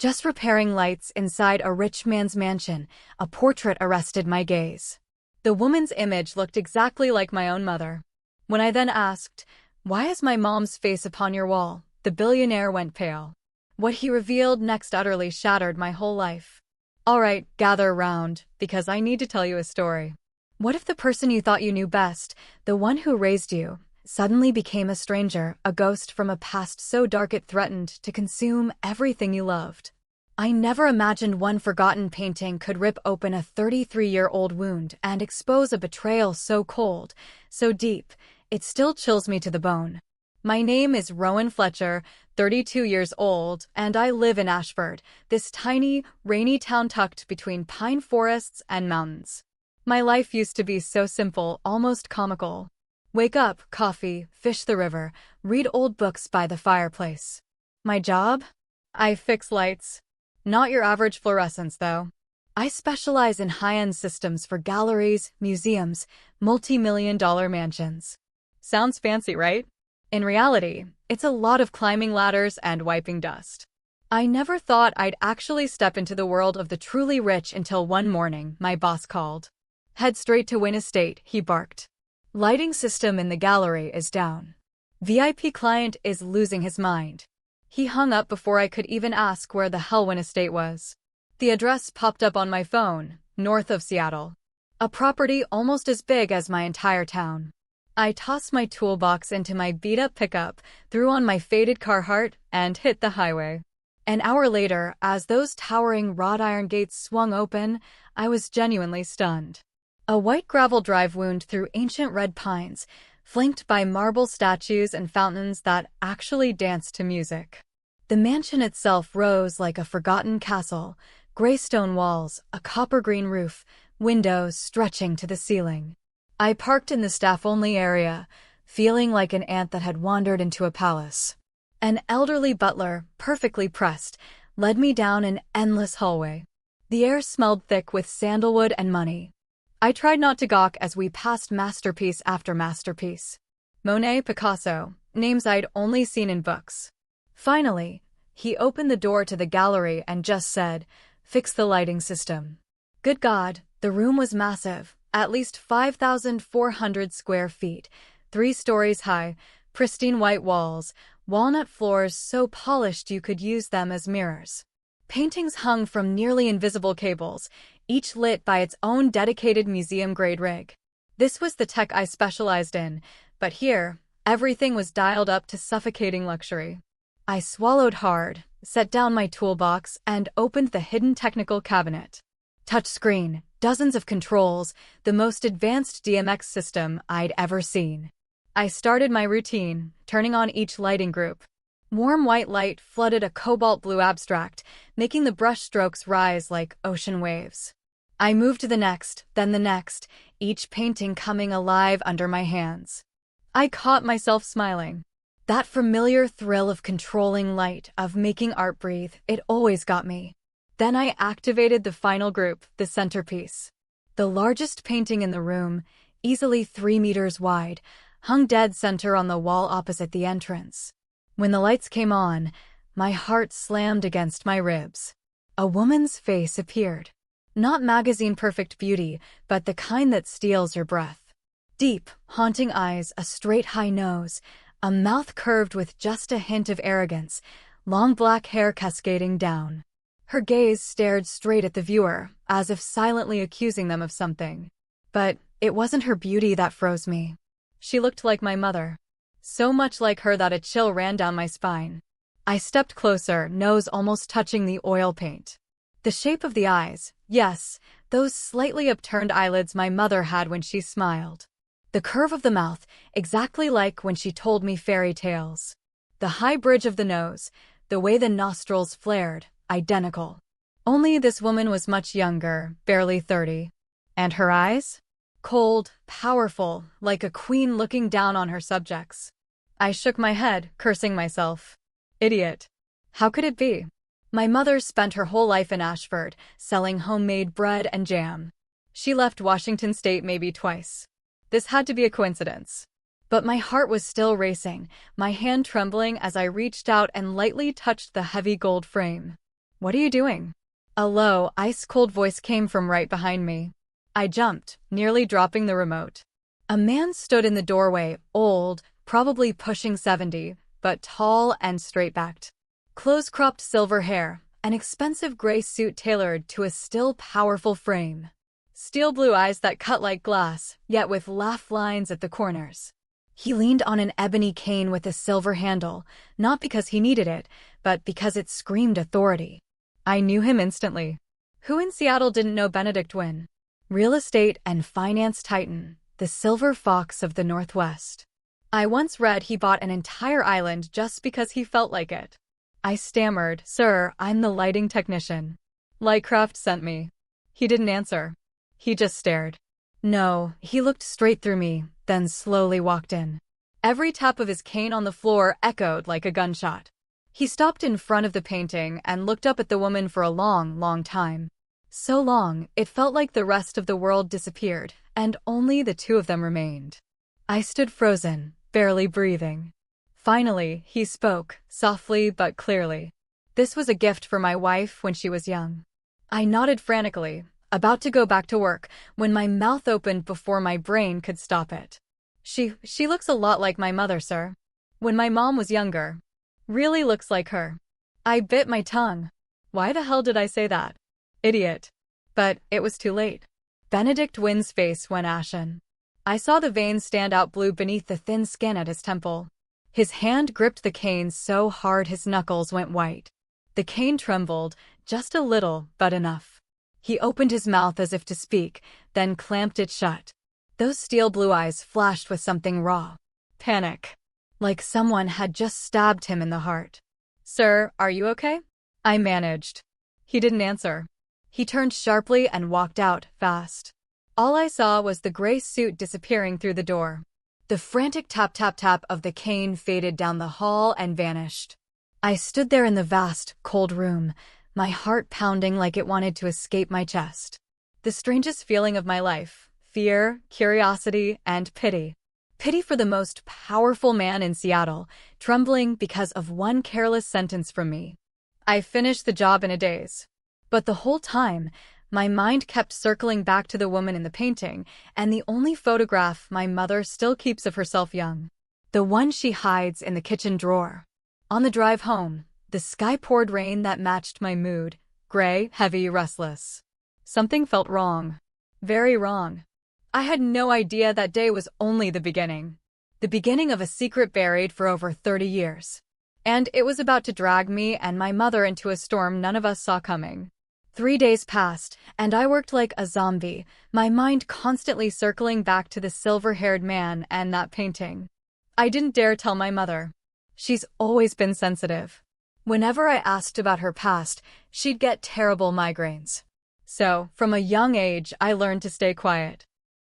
Just repairing lights inside a rich man's mansion, a portrait arrested my gaze. The woman's image looked exactly like my own mother. When I then asked, "Why is my mom's face upon your wall?" the billionaire went pale. What he revealed next utterly shattered my whole life. All right, gather around, because I need to tell you a story. What if the person you thought you knew best, the one who raised you, suddenly became a stranger, a ghost from a past so dark it threatened to consume everything you loved? I never imagined one forgotten painting could rip open a 33-year-old wound and expose a betrayal so cold, so deep, it still chills me to the bone. My name is Rowan Fletcher, 32 years old, and I live in Ashford, this tiny, rainy town tucked between pine forests and mountains. My life used to be so simple, almost comical. Wake up, coffee, fish the river, read old books by the fireplace. My job? I fix lights. Not your average fluorescence, though. I specialize in high-end systems for galleries, museums, multi-million-dollar mansions. Sounds fancy, right? In reality, it's a lot of climbing ladders and wiping dust. I never thought I'd actually step into the world of the truly rich until one morning my boss called. "Head straight to Wynn Estate," he barked. "Lighting system in the gallery is down. VIP client is losing his mind." He hung up before I could even ask where the hell Wynn Estate was. The address popped up on my phone, north of Seattle. A property almost as big as my entire town. I tossed my toolbox into my beat-up pickup, threw on my faded Carhartt, and hit the highway. An hour later, as those towering wrought iron gates swung open, I was genuinely stunned. A white gravel drive wound through ancient red pines, flanked by marble statues and fountains that actually danced to music. The mansion itself rose like a forgotten castle, gray stone walls, a copper-green roof, windows stretching to the ceiling. I parked in the staff-only area, feeling like an ant that had wandered into a palace. An elderly butler, perfectly pressed, led me down an endless hallway. The air smelled thick with sandalwood and money. I tried not to gawk as we passed masterpiece after masterpiece. Monet, Picasso, names I'd only seen in books. Finally, he opened the door to the gallery and just said, "Fix the lighting system." Good God, the room was massive. At least 5,400 square feet, 3 stories high, pristine white walls, walnut floors so polished you could use them as mirrors. Paintings hung from nearly invisible cables, each lit by its own dedicated museum-grade rig. This was the tech I specialized in, but here, everything was dialed up to suffocating luxury. I swallowed hard, set down my toolbox, and opened the hidden technical cabinet. Touchscreen, dozens of controls, the most advanced DMX system I'd ever seen. I started my routine, turning on each lighting group. Warm white light flooded a cobalt blue abstract, making the brush strokes rise like ocean waves. I moved to the next, then the next, each painting coming alive under my hands. I caught myself smiling. That familiar thrill of controlling light, of making art breathe, it always got me. Then I activated the final group, the centerpiece. The largest painting in the room, easily 3 meters wide, hung dead center on the wall opposite the entrance. When the lights came on, my heart slammed against my ribs. A woman's face appeared. Not magazine-perfect beauty, but the kind that steals your breath. Deep, haunting eyes, a straight high nose, a mouth curved with just a hint of arrogance, long black hair cascading down. Her gaze stared straight at the viewer, as if silently accusing them of something. But it wasn't her beauty that froze me. She looked like my mother. So much like her that a chill ran down my spine. I stepped closer, nose almost touching the oil paint. The shape of the eyes, yes, those slightly upturned eyelids my mother had when she smiled. The curve of the mouth, exactly like when she told me fairy tales. The high bridge of the nose, the way the nostrils flared, identical. Only this woman was much younger, barely 30. And her eyes? Cold, powerful, like a queen looking down on her subjects. I shook my head, cursing myself. Idiot. How could it be? My mother spent her whole life in Ashford, selling homemade bread and jam. She left Washington State maybe twice. This had to be a coincidence. But my heart was still racing, my hand trembling as I reached out and lightly touched the heavy gold frame. What are you doing? A low, ice-cold voice came from right behind me. I jumped, nearly dropping the remote. A man stood in the doorway, old, probably pushing 70, but tall and straight-backed. Close-cropped silver hair, an expensive gray suit tailored to a still powerful frame. Steel blue eyes that cut like glass, yet with laugh lines at the corners. He leaned on an ebony cane with a silver handle, not because he needed it, but because it screamed authority. I knew him instantly. Who in Seattle didn't know Benedict Wynn? Real estate and finance titan, the silver fox of the Northwest. I once read he bought an entire island just because he felt like it. I stammered, "Sir, I'm the lighting technician. Lightcraft sent me." He didn't answer. He just stared. No, he looked straight through me, then slowly walked in. Every tap of his cane on the floor echoed like a gunshot. He stopped in front of the painting and looked up at the woman for a long, long time. So long, it felt like the rest of the world disappeared, and only the two of them remained. I stood frozen, barely breathing. Finally, he spoke, softly but clearly. This was a gift for my wife when she was young. I nodded frantically, about to go back to work, when my mouth opened before my brain could stop it. She looks a lot like my mother, sir. When my mom was younger. Really looks like her. I bit my tongue. Why the hell did I say that? Idiot. But it was too late. Benedict Wynn's face went ashen. I saw the veins stand out blue beneath the thin skin at his temple. His hand gripped the cane so hard his knuckles went white. The cane trembled, just a little, but enough. He opened his mouth as if to speak, then clamped it shut. Those steel blue eyes flashed with something raw. Panic. Like someone had just stabbed him in the heart. "Sir, are you okay?" I managed. He didn't answer. He turned sharply and walked out, fast. All I saw was the gray suit disappearing through the door. The frantic tap-tap-tap of the cane faded down the hall and vanished. I stood there in the vast, cold room, my heart pounding like it wanted to escape my chest. The strangest feeling of my life: fear, curiosity, and pity. Pity for the most powerful man in Seattle, trembling because of one careless sentence from me. I finished the job in a daze. But the whole time, my mind kept circling back to the woman in the painting, and the only photograph my mother still keeps of herself young. The one she hides in the kitchen drawer. On the drive home, the sky poured rain that matched my mood, gray, heavy, restless. Something felt wrong. Very wrong. I had no idea that day was only the beginning. The beginning of a secret buried for over 30 years. And it was about to drag me and my mother into a storm none of us saw coming. 3 days passed, and I worked like a zombie, my mind constantly circling back to the silver-haired man and that painting. I didn't dare tell my mother. She's always been sensitive. Whenever I asked about her past, she'd get terrible migraines. So, from a young age, I learned to stay quiet.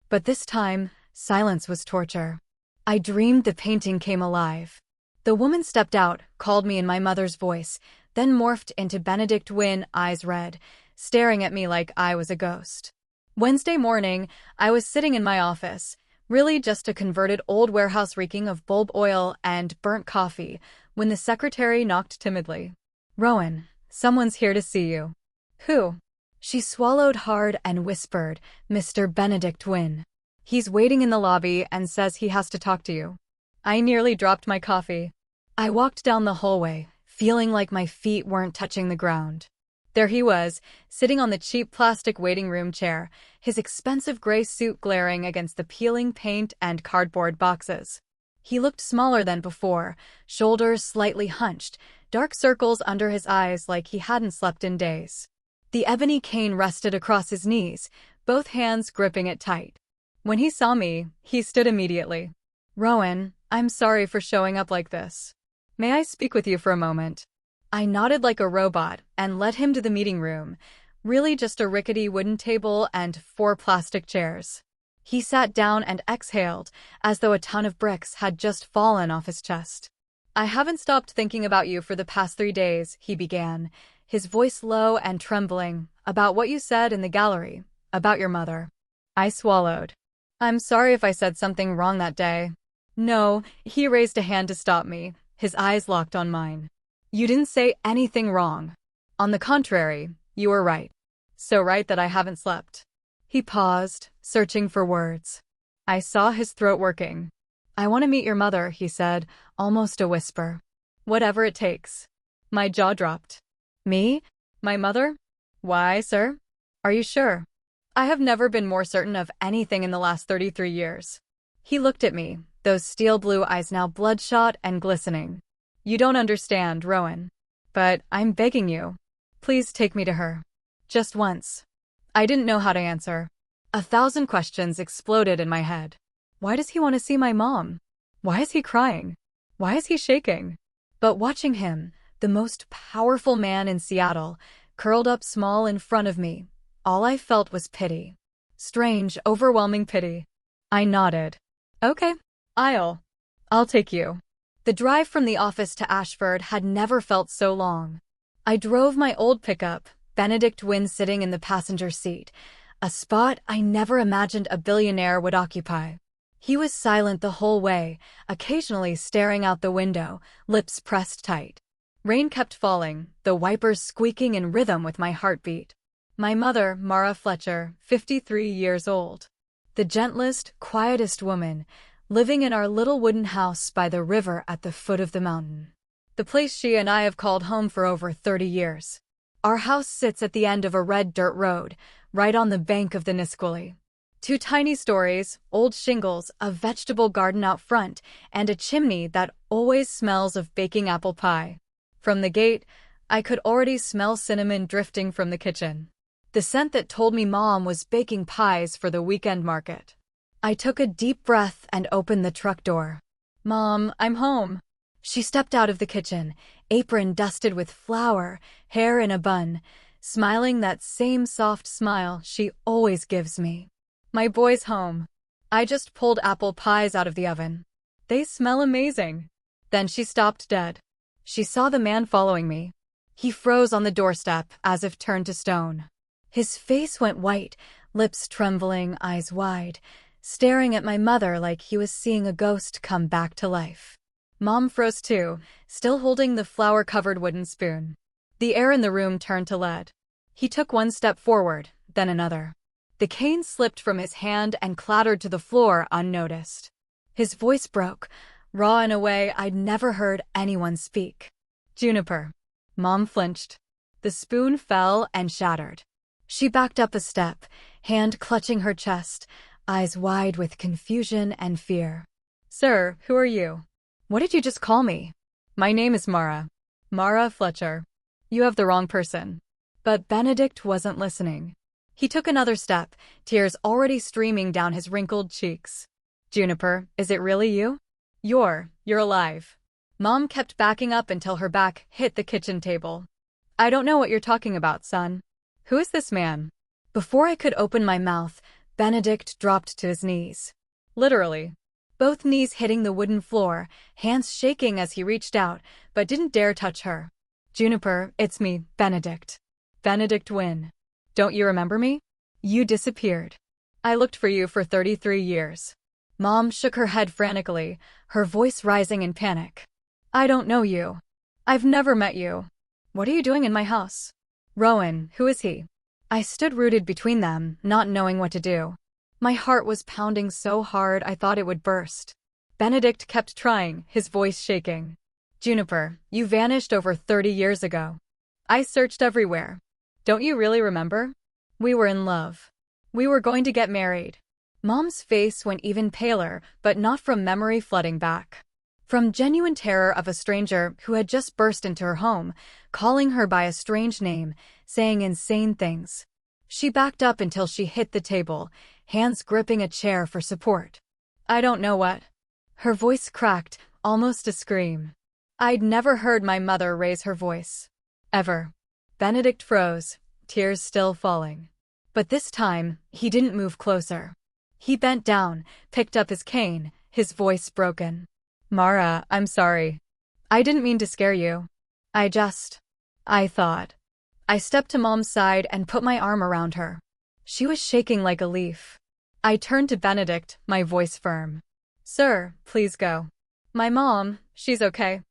But this time, silence was torture. I dreamed the painting came alive. The woman stepped out, called me in my mother's voice, then morphed into Benedict Wynn, eyes red, staring at me like I was a ghost. Wednesday morning, I was sitting in my office, really just a converted old warehouse reeking of bulb oil and burnt coffee, when the secretary knocked timidly. "Rowan, someone's here to see you." "Who?" She swallowed hard and whispered, "Mr. Benedict Wynn. He's waiting in the lobby and says he has to talk to you." I nearly dropped my coffee. I walked down the hallway, feeling like my feet weren't touching the ground. There he was, sitting on the cheap plastic waiting room chair, his expensive gray suit glaring against the peeling paint and cardboard boxes. He looked smaller than before, shoulders slightly hunched, dark circles under his eyes like he hadn't slept in days. The ebony cane rested across his knees, both hands gripping it tight. When he saw me, he stood immediately. "Rowan, I'm sorry for showing up like this. May I speak with you for a moment?" I nodded like a robot and led him to the meeting room, really just a rickety wooden table and 4 plastic chairs. He sat down and exhaled, as though a ton of bricks had just fallen off his chest. "I haven't stopped thinking about you for the past 3 days," he began, his voice low and trembling, "about what you said in the gallery, about your mother." I swallowed. "I'm sorry if I said something wrong that day." "No," he raised a hand to stop me, his eyes locked on mine. "You didn't say anything wrong. On the contrary, you were right. So right that I haven't slept. He paused, searching for words. I saw his throat working. I want to meet your mother, he said, almost a whisper. Whatever it takes. My jaw dropped. Me? My mother? Why, sir? Are you sure? I have never been more certain of anything in the last 33 years. He looked at me, those steel blue eyes now bloodshot and glistening. You don't understand, Rowan. But I'm begging you. Please take me to her. Just once. I didn't know how to answer. 1,000 questions exploded in my head. Why does he want to see my mom? Why is he crying? Why is he shaking? But watching him, the most powerful man in Seattle, curled up small in front of me, all I felt was pity. Strange, overwhelming pity. I nodded. Okay, I'll take you. The drive from the office to Ashford had never felt so long. I drove my old pickup, Benedict Wynne sitting in the passenger seat, a spot I never imagined a billionaire would occupy. He was silent the whole way, occasionally staring out the window, lips pressed tight. Rain kept falling, the wipers squeaking in rhythm with my heartbeat. My mother, Mara Fletcher, 53 years old. The gentlest, quietest woman, living in our little wooden house by the river at the foot of the mountain. The place she and I have called home for over 30 years. Our house sits at the end of a red dirt road, right on the bank of the Nisqually. 2 tiny stories, old shingles, a vegetable garden out front, and a chimney that always smells of baking apple pie. From the gate, I could already smell cinnamon drifting from the kitchen. The scent that told me Mom was baking pies for the weekend market. I took a deep breath and opened the truck door. Mom, I'm home. She stepped out of the kitchen, apron dusted with flour, hair in a bun, smiling that same soft smile she always gives me. My boy's home. I just pulled apple pies out of the oven. They smell amazing. Then she stopped dead. She saw the man following me. He froze on the doorstep as if turned to stone. His face went white, lips trembling, eyes wide, staring at my mother like he was seeing a ghost come back to life. Mom froze too, still holding the flour-covered wooden spoon. The air in the room turned to lead. He took one step forward, then another. The cane slipped from his hand and clattered to the floor unnoticed. His voice broke, raw in a way I'd never heard anyone speak. Juniper. Mom flinched. The spoon fell and shattered. She backed up a step, hand clutching her chest, eyes wide with confusion and fear. Sir, who are you? What did you just call me? My name is Mara. Mara Fletcher. You have the wrong person. But Benedict wasn't listening. He took another step, tears already streaming down his wrinkled cheeks. Juniper, is it really you? You're alive. Mom kept backing up until her back hit the kitchen table. I don't know what you're talking about, son. Who is this man? Before I could open my mouth, Benedict dropped to his knees. Literally. Both knees hitting the wooden floor, hands shaking as he reached out, but didn't dare touch her. Juniper, it's me, Benedict. Benedict Wynne. Don't you remember me? You disappeared. I looked for you for 33 years. Mom shook her head frantically, her voice rising in panic. I don't know you. I've never met you. What are you doing in my house? Rowan, who is he? I stood rooted between them, not knowing what to do. My heart was pounding so hard I thought it would burst. Benedict kept trying, his voice shaking. Juniper, you vanished over 30 years ago. I searched everywhere. Don't you really remember? We were in love. We were going to get married. Mom's face went even paler, but not from memory flooding back. From genuine terror of a stranger who had just burst into her home, calling her by a strange name, saying insane things. She backed up until she hit the table, hands gripping a chair for support. I don't know what. Her voice cracked, almost a scream. I'd never heard my mother raise her voice. Ever. Benedict froze, tears still falling. But this time, he didn't move closer. He bent down, picked up his cane, his voice broken. Mara, I'm sorry. I didn't mean to scare you. I thought. I stepped to Mom's side and put my arm around her. She was shaking like a leaf. I turned to Benedict, my voice firm. Sir, please go. My mom, she's okay.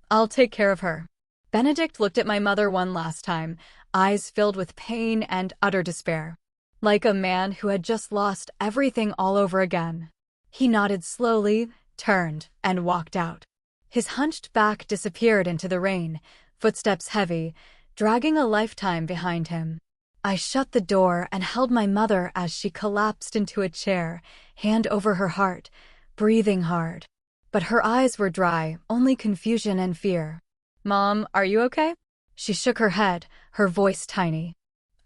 I'll take care of her. Benedict looked at my mother one last time, eyes filled with pain and utter despair. Like a man who had just lost everything all over again. He nodded slowly, turned, and walked out. His hunched back disappeared into the rain, footsteps heavy, dragging a lifetime behind him. I shut the door and held my mother as she collapsed into a chair, hand over her heart, breathing hard. But her eyes were dry, only confusion and fear. "Mom, are you okay?" She shook her head, her voice tiny.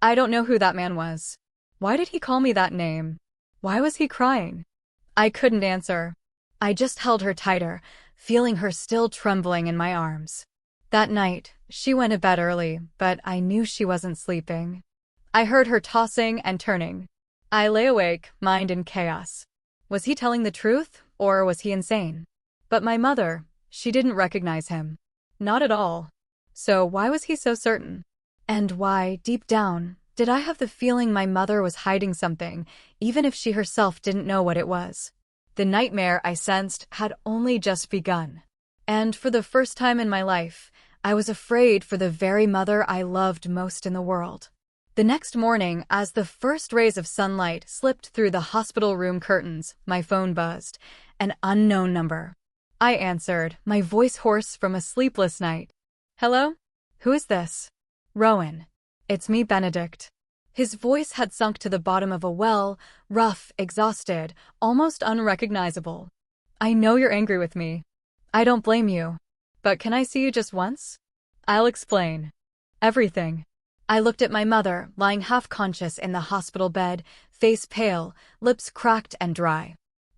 "I don't know who that man was. Why did he call me that name? Why was he crying?" I couldn't answer. I just held her tighter, feeling her still trembling in my arms. That night, she went to bed early, but I knew she wasn't sleeping. I heard her tossing and turning. I lay awake, mind in chaos. Was he telling the truth, or was he insane? But my mother, she didn't recognize him. Not at all. So why was he so certain? And why, deep down, did I have the feeling my mother was hiding something, even if she herself didn't know what it was? The nightmare I sensed had only just begun. And for the first time in my life, I was afraid for the very mother I loved most in the world. The next morning, as the first rays of sunlight slipped through the hospital room curtains, my phone buzzed. An unknown number. I answered, my voice hoarse from a sleepless night. "Hello? Who is this?" "Rowan. It's me, Benedict." His voice had sunk to the bottom of a well, rough, exhausted, almost unrecognizable. "I know you're angry with me. I don't blame you. But can I see you just once? I'll explain. Everything." I looked at my mother, lying half-conscious in the hospital bed, face pale, lips cracked and dry.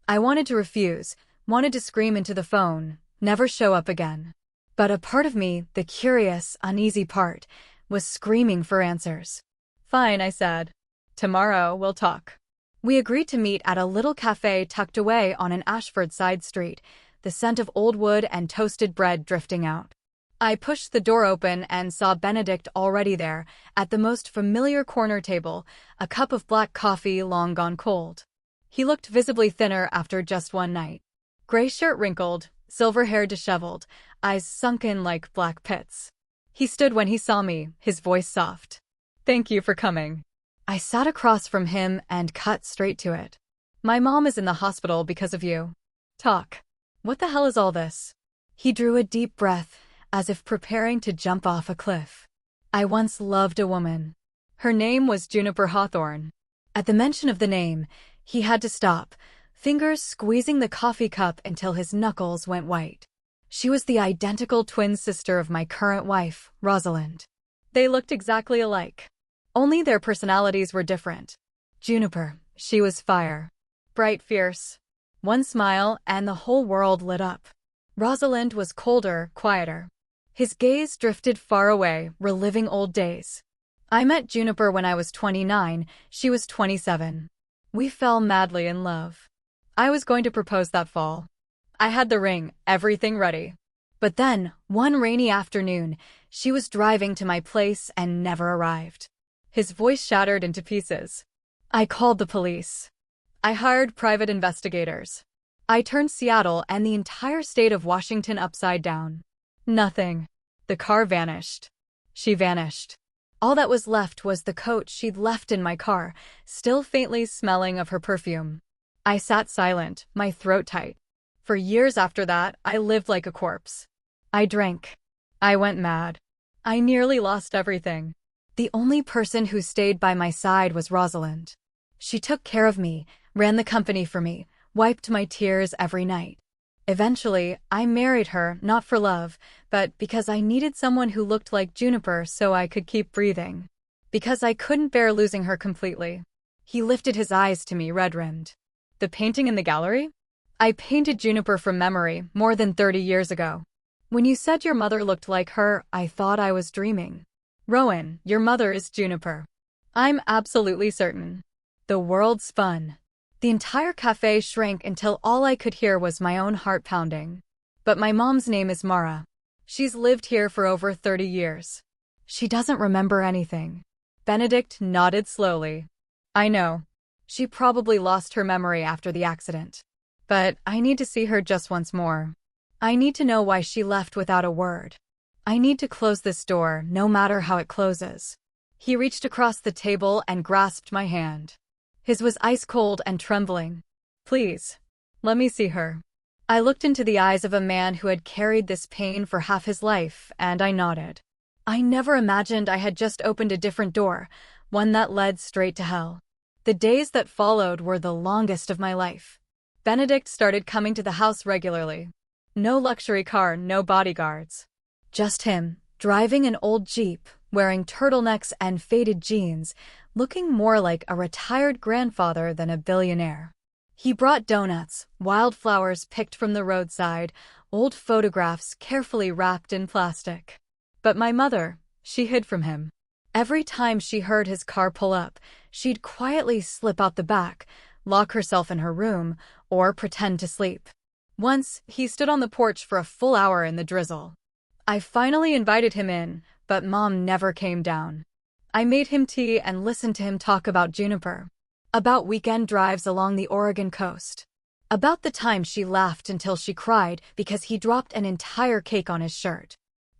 I wanted to refuse, wanted to scream into the phone, never show up again. But a part of me, the curious, uneasy part, was screaming for answers. "Fine," I said. "Tomorrow we'll talk." We agreed to meet at a little cafe tucked away on an Ashford side street, the scent of old wood and toasted bread drifting out. I pushed the door open and saw Benedict already there, at the most familiar corner table, a cup of black coffee long gone cold. He looked visibly thinner after just one night. Gray shirt wrinkled, silver hair disheveled, eyes sunken like black pits. He stood when he saw me, his voice soft. "Thank you for coming." I sat across from him and cut straight to it. "My mom is in the hospital because of you." "Talk. What the hell is all this?" He drew a deep breath, as if preparing to jump off a cliff. "I once loved a woman. Her name was Juniper Hawthorne." At the mention of the name, he had to stop, fingers squeezing the coffee cup until his knuckles went white. She was the identical twin sister of my current wife, Rosalind. They looked exactly alike. Only their personalities were different. Juniper, she was fire. Bright, fierce. One smile, and the whole world lit up. Rosalind was colder, quieter. His gaze drifted far away, reliving old days. I met Juniper when I was 29, she was 27. We fell madly in love. I was going to propose that fall. I had the ring, everything ready. But then, one rainy afternoon, she was driving to my place and never arrived. His voice shattered into pieces. I called the police. I hired private investigators. I turned Seattle and the entire state of Washington upside down. Nothing. The car vanished. She vanished. All that was left was the coat she'd left in my car, still faintly smelling of her perfume. I sat silent, my throat tight. For years after that, I lived like a corpse. I drank. I went mad. I nearly lost everything. The only person who stayed by my side was Rosalind. She took care of me, ran the company for me, wiped my tears every night. Eventually, I married her, not for love, but because I needed someone who looked like Juniper so I could keep breathing. Because I couldn't bear losing her completely. He lifted his eyes to me, red-rimmed. "The painting in the gallery? I painted Juniper from memory more than 30 years ago. When you said your mother looked like her, I thought I was dreaming. Rowan, your mother is Juniper. I'm absolutely certain." The world spun. The entire cafe shrank until all I could hear was my own heart pounding. "But my mom's name is Mara. She's lived here for over 30 years. She doesn't remember anything." Benedict nodded slowly. "I know. She probably lost her memory after the accident. But I need to see her just once more. I need to know why she left without a word." I need to close this door, no matter how it closes. He reached across the table and grasped my hand. His was ice cold and trembling. Please, let me see her. I looked into the eyes of a man who had carried this pain for half his life, and I nodded. I never imagined I had just opened a different door, one that led straight to hell. The days that followed were the longest of my life. Benedict started coming to the house regularly. No luxury car, no bodyguards. Just him, driving an old Jeep, wearing turtlenecks and faded jeans, looking more like a retired grandfather than a billionaire. He brought donuts, wildflowers picked from the roadside, old photographs carefully wrapped in plastic. But my mother, she hid from him. Every time she heard his car pull up, she'd quietly slip out the back, lock herself in her room, or pretend to sleep. Once, he stood on the porch for a full hour in the drizzle. I finally invited him in, but Mom never came down. I made him tea and listened to him talk about Juniper, about weekend drives along the Oregon coast, about the time she laughed until she cried because he dropped an entire cake on his shirt.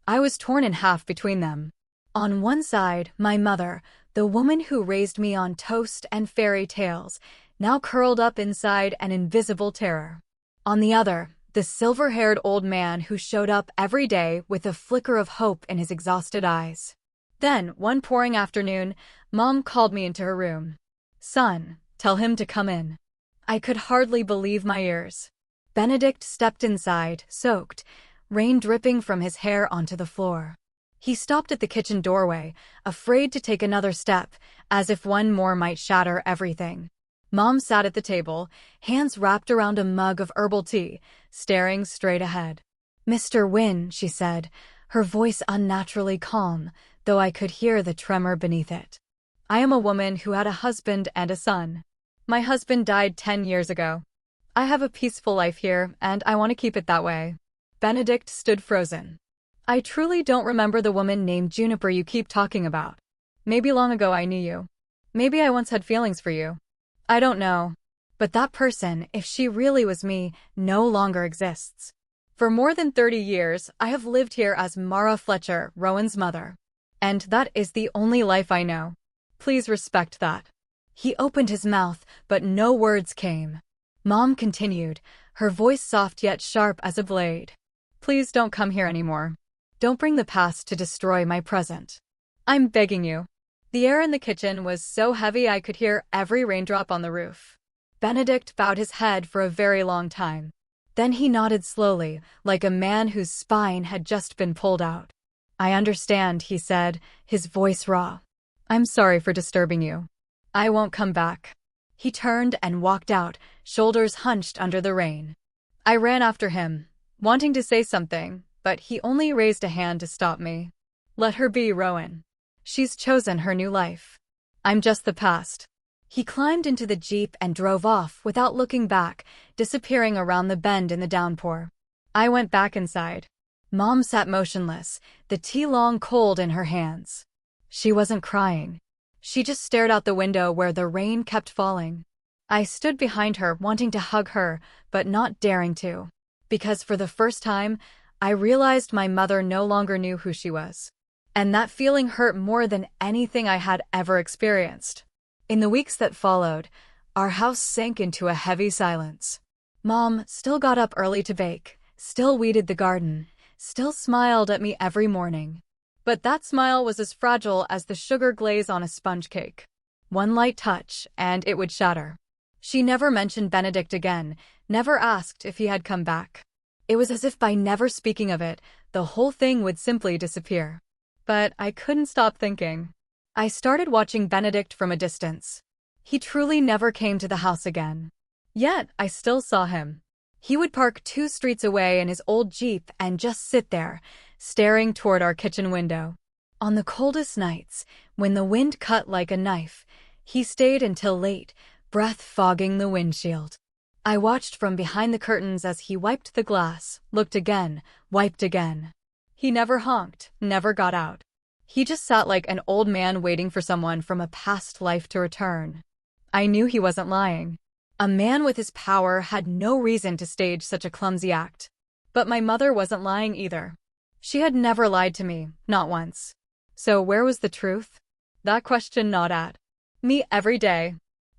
I was torn in half between them. On one side, my mother, the woman who raised me on toast and fairy tales, now curled up inside an invisible terror. On the other, the silver-haired old man who showed up every day with a flicker of hope in his exhausted eyes. Then, one pouring afternoon, Mom called me into her room. Son, tell him to come in. I could hardly believe my ears. Benedict stepped inside, soaked, rain dripping from his hair onto the floor. He stopped at the kitchen doorway, afraid to take another step, as if one more might shatter everything. Mom sat at the table, hands wrapped around a mug of herbal tea, staring straight ahead. Mr. Wynne, she said, her voice unnaturally calm, though I could hear the tremor beneath it. I am a woman who had a husband and a son. My husband died 10 years ago. I have a peaceful life here, and I want to keep it that way. Benedict stood frozen. I truly don't remember the woman named Juniper you keep talking about. Maybe long ago I knew you. Maybe I once had feelings for you. I don't know. But that person, if she really was me, no longer exists. For more than 30 years, I have lived here as Mara Fletcher, Rowan's mother. And that is the only life I know. Please respect that. He opened his mouth, but no words came. Mom continued, her voice soft yet sharp as a blade. Please don't come here anymore. Don't bring the past to destroy my present. I'm begging you. The air in the kitchen was so heavy I could hear every raindrop on the roof. Benedict bowed his head for a very long time. Then he nodded slowly, like a man whose spine had just been pulled out. I understand, he said, his voice raw. I'm sorry for disturbing you. I won't come back. He turned and walked out, shoulders hunched under the rain. I ran after him, wanting to say something, but he only raised a hand to stop me. Let her be, Rowan. She's chosen her new life. I'm just the past. He climbed into the Jeep and drove off without looking back, disappearing around the bend in the downpour. I went back inside. Mom sat motionless, the tea long cold in her hands. She wasn't crying. She just stared out the window where the rain kept falling. I stood behind her, wanting to hug her, but not daring to. Because for the first time, I realized my mother no longer knew who she was. And that feeling hurt more than anything I had ever experienced. In the weeks that followed, our house sank into a heavy silence. Mom still got up early to bake, still weeded the garden, still smiled at me every morning. But that smile was as fragile as the sugar glaze on a sponge cake. One light touch, and it would shatter. She never mentioned Benedict again, never asked if he had come back. It was as if by never speaking of it, the whole thing would simply disappear. But I couldn't stop thinking. I started watching Benedict from a distance. He truly never came to the house again. Yet, I still saw him. He would park 2 streets away in his old Jeep and just sit there, staring toward our kitchen window. On the coldest nights, when the wind cut like a knife, he stayed until late, breath fogging the windshield. I watched from behind the curtains as he wiped the glass, looked again, wiped again. He never honked, never got out. He just sat like an old man waiting for someone from a past life to return. I knew he wasn't lying. A man with his power had no reason to stage such a clumsy act. But my mother wasn't lying either. She had never lied to me, not once. So where was the truth? That question gnawed at me every day.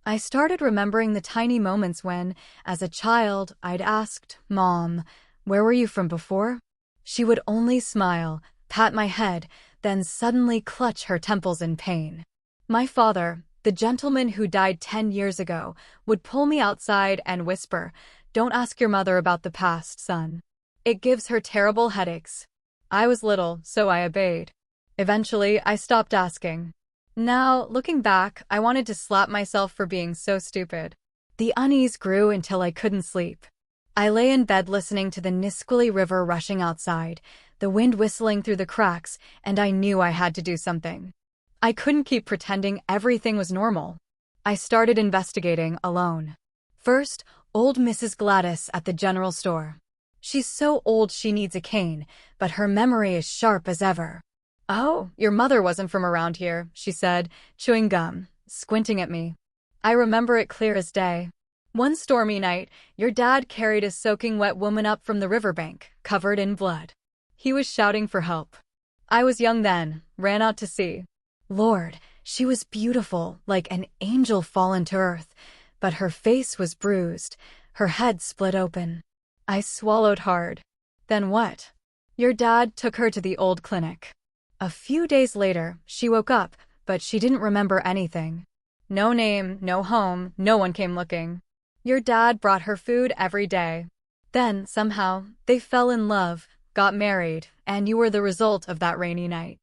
I started remembering the tiny moments when, as a child, I'd asked, "Mom, where were you from before?" She would only smile, pat my head, then suddenly clutch her temples in pain. My father, the gentleman who died 10 years ago, would pull me outside and whisper, "Don't ask your mother about the past, son. It gives her terrible headaches." I was little, so I obeyed. Eventually, I stopped asking. Now, looking back, I wanted to slap myself for being so stupid. The unease grew until I couldn't sleep. I lay in bed listening to the Nisqually River rushing outside, the wind whistling through the cracks, and I knew I had to do something. I couldn't keep pretending everything was normal. I started investigating alone. First, old Mrs. Gladys at the general store. She's so old she needs a cane, but her memory is sharp as ever. "Oh, your mother wasn't from around here," she said, chewing gum, squinting at me. I remember it clear as day. One stormy night, your dad carried a soaking wet woman up from the riverbank, covered in blood. He was shouting for help. I was young then, ran out to see. Lord, she was beautiful, like an angel fallen to earth, but her face was bruised, her head split open. I swallowed hard. Then what? Your dad took her to the old clinic. A few days later, she woke up, but she didn't remember anything. No name, no home, no one came looking. Your dad brought her food every day. Then, somehow, they fell in love, got married, and you were the result of that rainy night.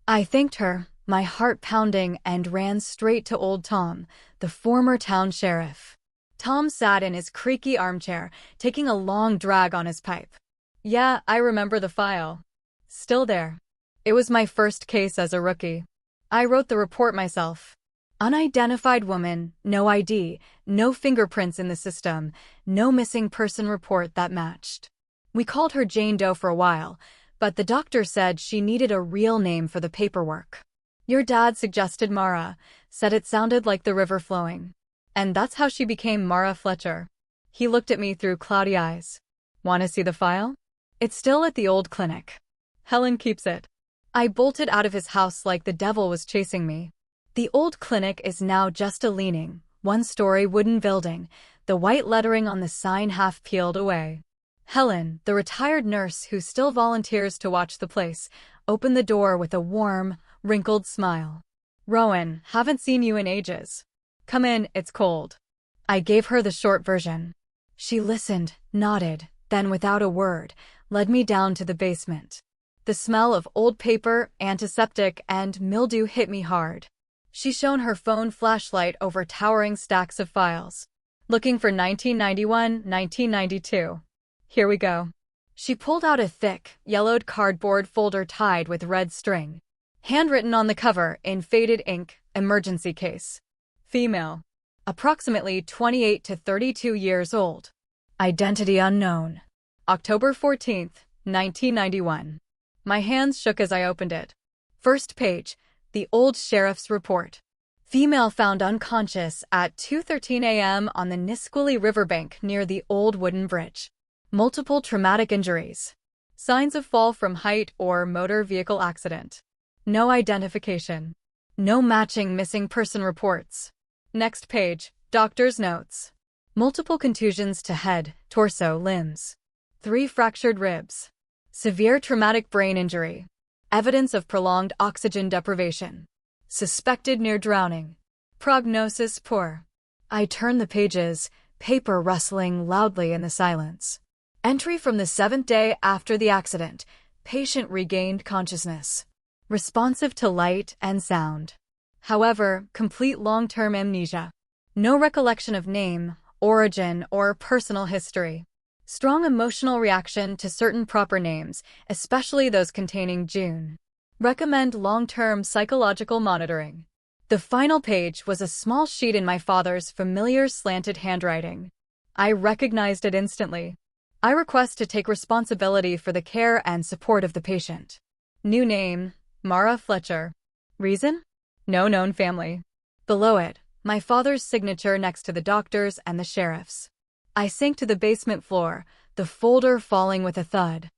I thanked her, my heart pounding, and ran straight to old Tom, the former town sheriff. Tom sat in his creaky armchair, taking a long drag on his pipe. "Yeah, I remember the file. Still there. It was my first case as a rookie. I wrote the report myself. Unidentified woman, no ID, no fingerprints in the system, no missing person report that matched. We called her Jane Doe for a while, but the doctor said she needed a real name for the paperwork. Your dad suggested Mara, said it sounded like the river flowing. And that's how she became Mara Fletcher." He looked at me through cloudy eyes. "Want to see the file? It's still at the old clinic. Helen keeps it." I bolted out of his house like the devil was chasing me. The old clinic is now just a leaning, one-story wooden building, the white lettering on the sign half peeled away. Helen, the retired nurse who still volunteers to watch the place, opened the door with a warm, wrinkled smile. "Rowan, haven't seen you in ages. Come in, it's cold." I gave her the short version. She listened, nodded, then without a word, led me down to the basement. The smell of old paper, antiseptic, and mildew hit me hard. She shone her phone flashlight over towering stacks of files. "Looking for 1991, 1992. Here we go." She pulled out a thick, yellowed cardboard folder tied with red string. Handwritten on the cover, in faded ink, "Emergency case. Female. Approximately 28 to 32 years old. Identity unknown. October 14th, 1991. My hands shook as I opened it. First page, the old sheriff's report. Female found unconscious at 2:13 a.m. on the Nisqually Riverbank near the old wooden bridge. Multiple traumatic injuries. Signs of fall from height or motor vehicle accident. No identification. No matching missing person reports. Next page, doctor's notes. Multiple contusions to head, torso, limbs. 3 fractured ribs. Severe traumatic brain injury. Evidence of prolonged oxygen deprivation. Suspected near drowning. Prognosis poor. I turned the pages, paper rustling loudly in the silence. Entry from the 7th day after the accident. Patient regained consciousness. Responsive to light and sound. However, complete long-term amnesia. No recollection of name, origin, or personal history. Strong emotional reaction to certain proper names, especially those containing June. Recommend long-term psychological monitoring. The final page was a small sheet in my father's familiar slanted handwriting. I recognized it instantly. I request to take responsibility for the care and support of the patient. New name, Mara Fletcher. Reason? No known family. Below it, my father's signature next to the doctor's and the sheriff's. I sank to the basement floor, the folder falling with a thud.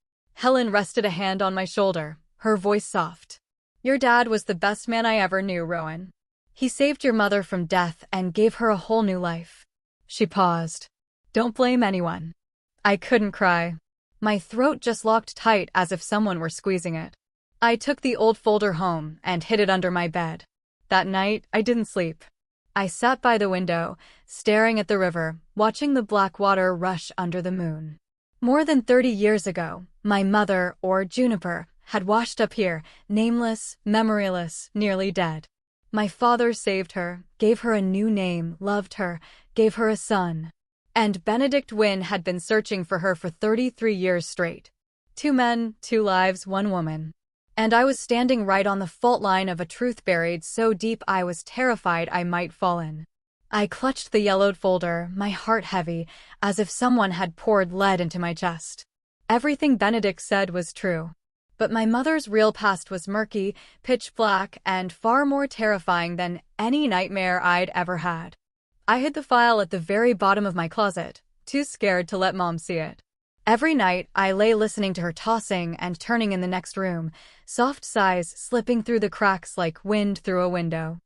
Helen rested a hand on my shoulder, her voice soft. Your dad was the best man I ever knew, Rowan. He saved your mother from death and gave her a whole new life. She paused. Don't blame anyone. I couldn't cry. My throat just locked tight as if someone were squeezing it. I took the old folder home and hid it under my bed. That night, I didn't sleep. I sat by the window, staring at the river, watching the black water rush under the moon. More than 30 years ago, my mother, or Juniper, had washed up here, nameless, memoryless, nearly dead. My father saved her, gave her a new name, loved her, gave her a son. And Benedict Wynne had been searching for her for 33 years straight. 2 men, 2 lives, 1 woman. And I was standing right on the fault line of a truth buried so deep I was terrified I might fall in. I clutched the yellowed folder, my heart heavy, as if someone had poured lead into my chest. Everything Benedict said was true. But my mother's real past was murky, pitch black, and far more terrifying than any nightmare I'd ever had. I hid the file at the very bottom of my closet, too scared to let Mom see it. Every night, I lay listening to her tossing and turning in the next room, soft sighs slipping through the cracks like wind through a window.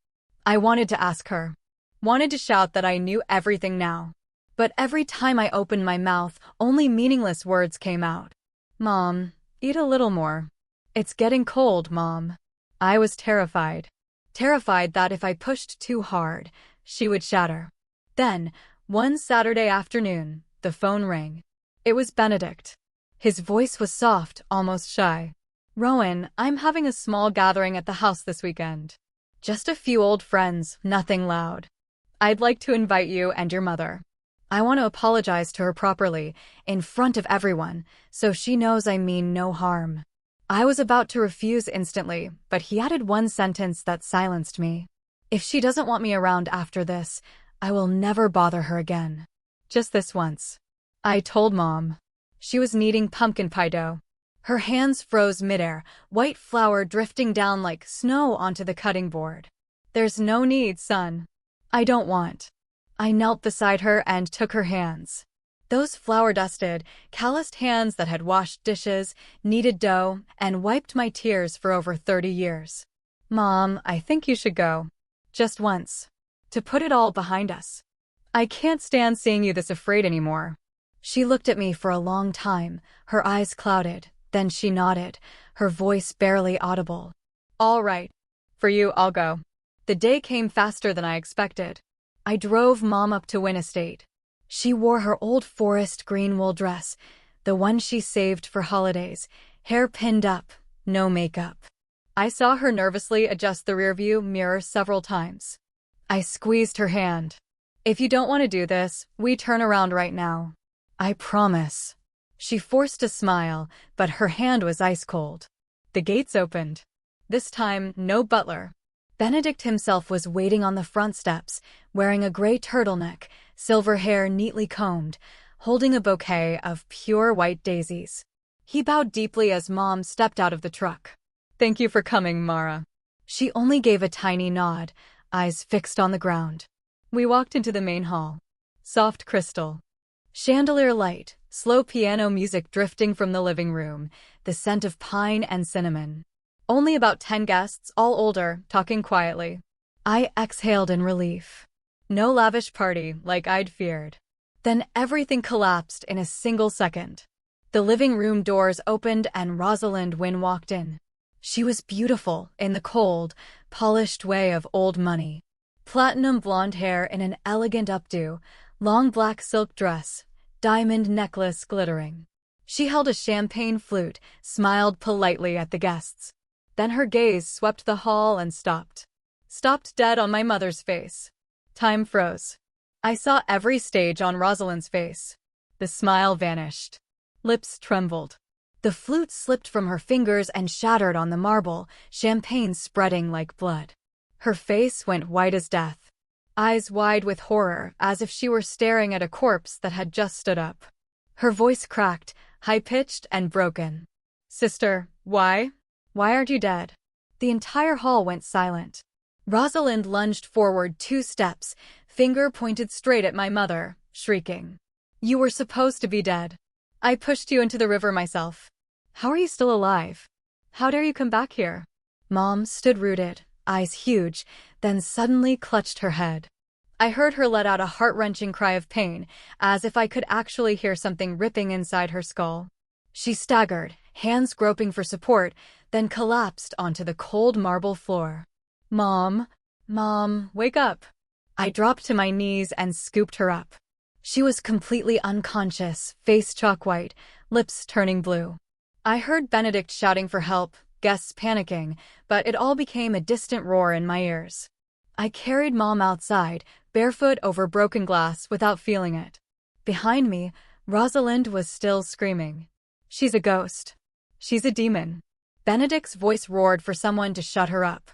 I wanted to ask her. Wanted to shout that I knew everything now. But every time I opened my mouth, only meaningless words came out. Mom, eat a little more. It's getting cold, Mom. I was terrified. Terrified that if I pushed too hard, she would shatter. Then, one Saturday afternoon, the phone rang. It was Benedict. His voice was soft, almost shy. Rowan, I'm having a small gathering at the house this weekend. Just a few old friends, nothing loud. I'd like to invite you and your mother. I want to apologize to her properly, in front of everyone, so she knows I mean no harm. I was about to refuse instantly, but he added one sentence that silenced me. If she doesn't want me around after this, I will never bother her again. Just this once. I told Mom. She was kneading pumpkin pie dough. Her hands froze midair, white flour drifting down like snow onto the cutting board. There's no need, son. I don't want. I knelt beside her and took her hands. Those flour-dusted, calloused hands that had washed dishes, kneaded dough, and wiped my tears for over 30 years. Mom, I think you should go. Just once. To put it all behind us. I can't stand seeing you this afraid anymore. She looked at me for a long time, her eyes clouded. Then she nodded, her voice barely audible. All right. For you, I'll go. The day came faster than I expected. I drove Mom up to Wynne Estate. She wore her old forest green wool dress, the one she saved for holidays, hair pinned up, no makeup. I saw her nervously adjust the rearview mirror several times. I squeezed her hand. If you don't want to do this, we turn around right now. I promise. She forced a smile, but her hand was ice cold. The gates opened. This time, no butler. Benedict himself was waiting on the front steps, wearing a gray turtleneck, silver hair neatly combed, holding a bouquet of pure white daisies. He bowed deeply as Mom stepped out of the truck. Thank you for coming, Mara. She only gave a tiny nod, eyes fixed on the ground. We walked into the main hall. Soft crystal. Chandelier light, slow piano music drifting from the living room, the scent of pine and cinnamon. Only about 10 guests, all older, talking quietly. I exhaled in relief. No lavish party, like I'd feared. Then everything collapsed in a single second. The living room doors opened and Rosalind Wynne walked in. She was beautiful, in the cold, polished way of old money. Platinum blonde hair in an elegant updo, long black silk dress, diamond necklace glittering. She held a champagne flute, smiled politely at the guests. Then her gaze swept the hall and stopped. Stopped dead on my mother's face. Time froze. I saw every stage on Rosalind's face. The smile vanished. Lips trembled. The flute slipped from her fingers and shattered on the marble, champagne spreading like blood. Her face went white as death. Eyes wide with horror, as if she were staring at a corpse that had just stood up. Her voice cracked, high-pitched and broken. Sister, why? Why aren't you dead? The entire hall went silent. Rosalind lunged forward 2 steps, finger pointed straight at my mother, shrieking. You were supposed to be dead. I pushed you into the river myself. How are you still alive? How dare you come back here? Mom stood rooted, eyes huge, then suddenly clutched her head. I heard her let out a heart-wrenching cry of pain, as if I could actually hear something ripping inside her skull. She staggered, hands groping for support, then collapsed onto the cold marble floor. Mom, wake up. I dropped to my knees and scooped her up. She was completely unconscious, face chalk white, lips turning blue. I heard Benedict shouting for help, guests panicking, but it all became a distant roar in my ears. I carried Mom outside, barefoot over broken glass without feeling it. Behind me, Rosalind was still screaming. She's a ghost. She's a demon. Benedict's voice roared for someone to shut her up.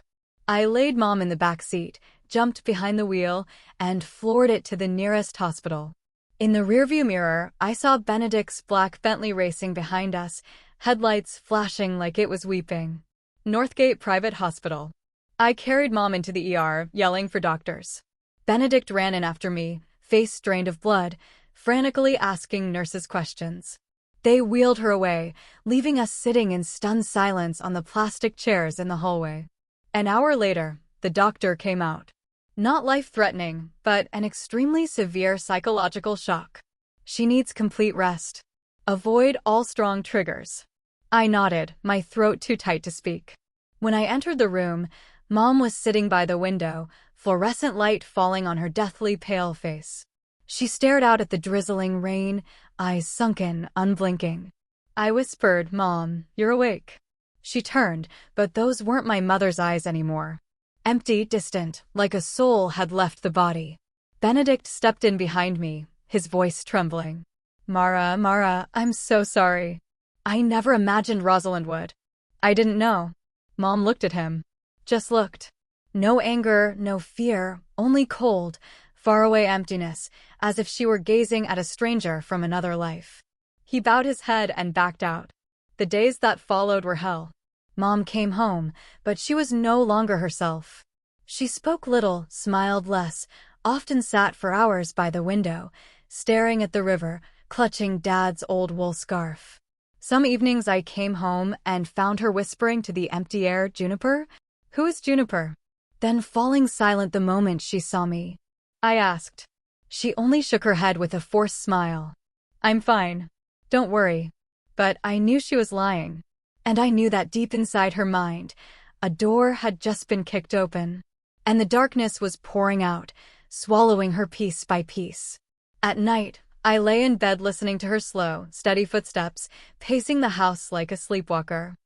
I laid Mom in the back seat, jumped behind the wheel, and floored it to the nearest hospital. In the rearview mirror, I saw Benedict's black Bentley racing behind us, headlights flashing like it was weeping. Northgate Private Hospital. I carried Mom into the ER, yelling for doctors. Benedict ran in after me, face drained of blood, frantically asking nurses questions. They wheeled her away, leaving us sitting in stunned silence on the plastic chairs in the hallway. An hour later, the doctor came out. Not life-threatening, but an extremely severe psychological shock. She needs complete rest. Avoid all strong triggers. I nodded, my throat too tight to speak. When I entered the room, Mom was sitting by the window, fluorescent light falling on her deathly pale face. She stared out at the drizzling rain, eyes sunken, unblinking. I whispered, "Mom, you're awake." She turned, but those weren't my mother's eyes anymore. Empty, distant, like a soul had left the body. Benedict stepped in behind me, his voice trembling. Mara, I'm so sorry. I never imagined Rosalind would. I didn't know." Mom looked at him. Just looked. No anger, no fear, only cold, faraway emptiness, as if she were gazing at a stranger from another life. He bowed his head and backed out. The days that followed were hell. Mom came home, but she was no longer herself. She spoke little, smiled less, often sat for hours by the window, staring at the river, clutching Dad's old wool scarf. Some evenings I came home and found her whispering to the empty air, "Juniper? Who is Juniper?" Then falling silent the moment she saw me. I asked. She only shook her head with a forced smile. "I'm fine. Don't worry." But I knew she was lying. And I knew that deep inside her mind, a door had just been kicked open, and the darkness was pouring out, swallowing her piece by piece. At night, I lay in bed listening to her slow, steady footsteps, pacing the house like a sleepwalker.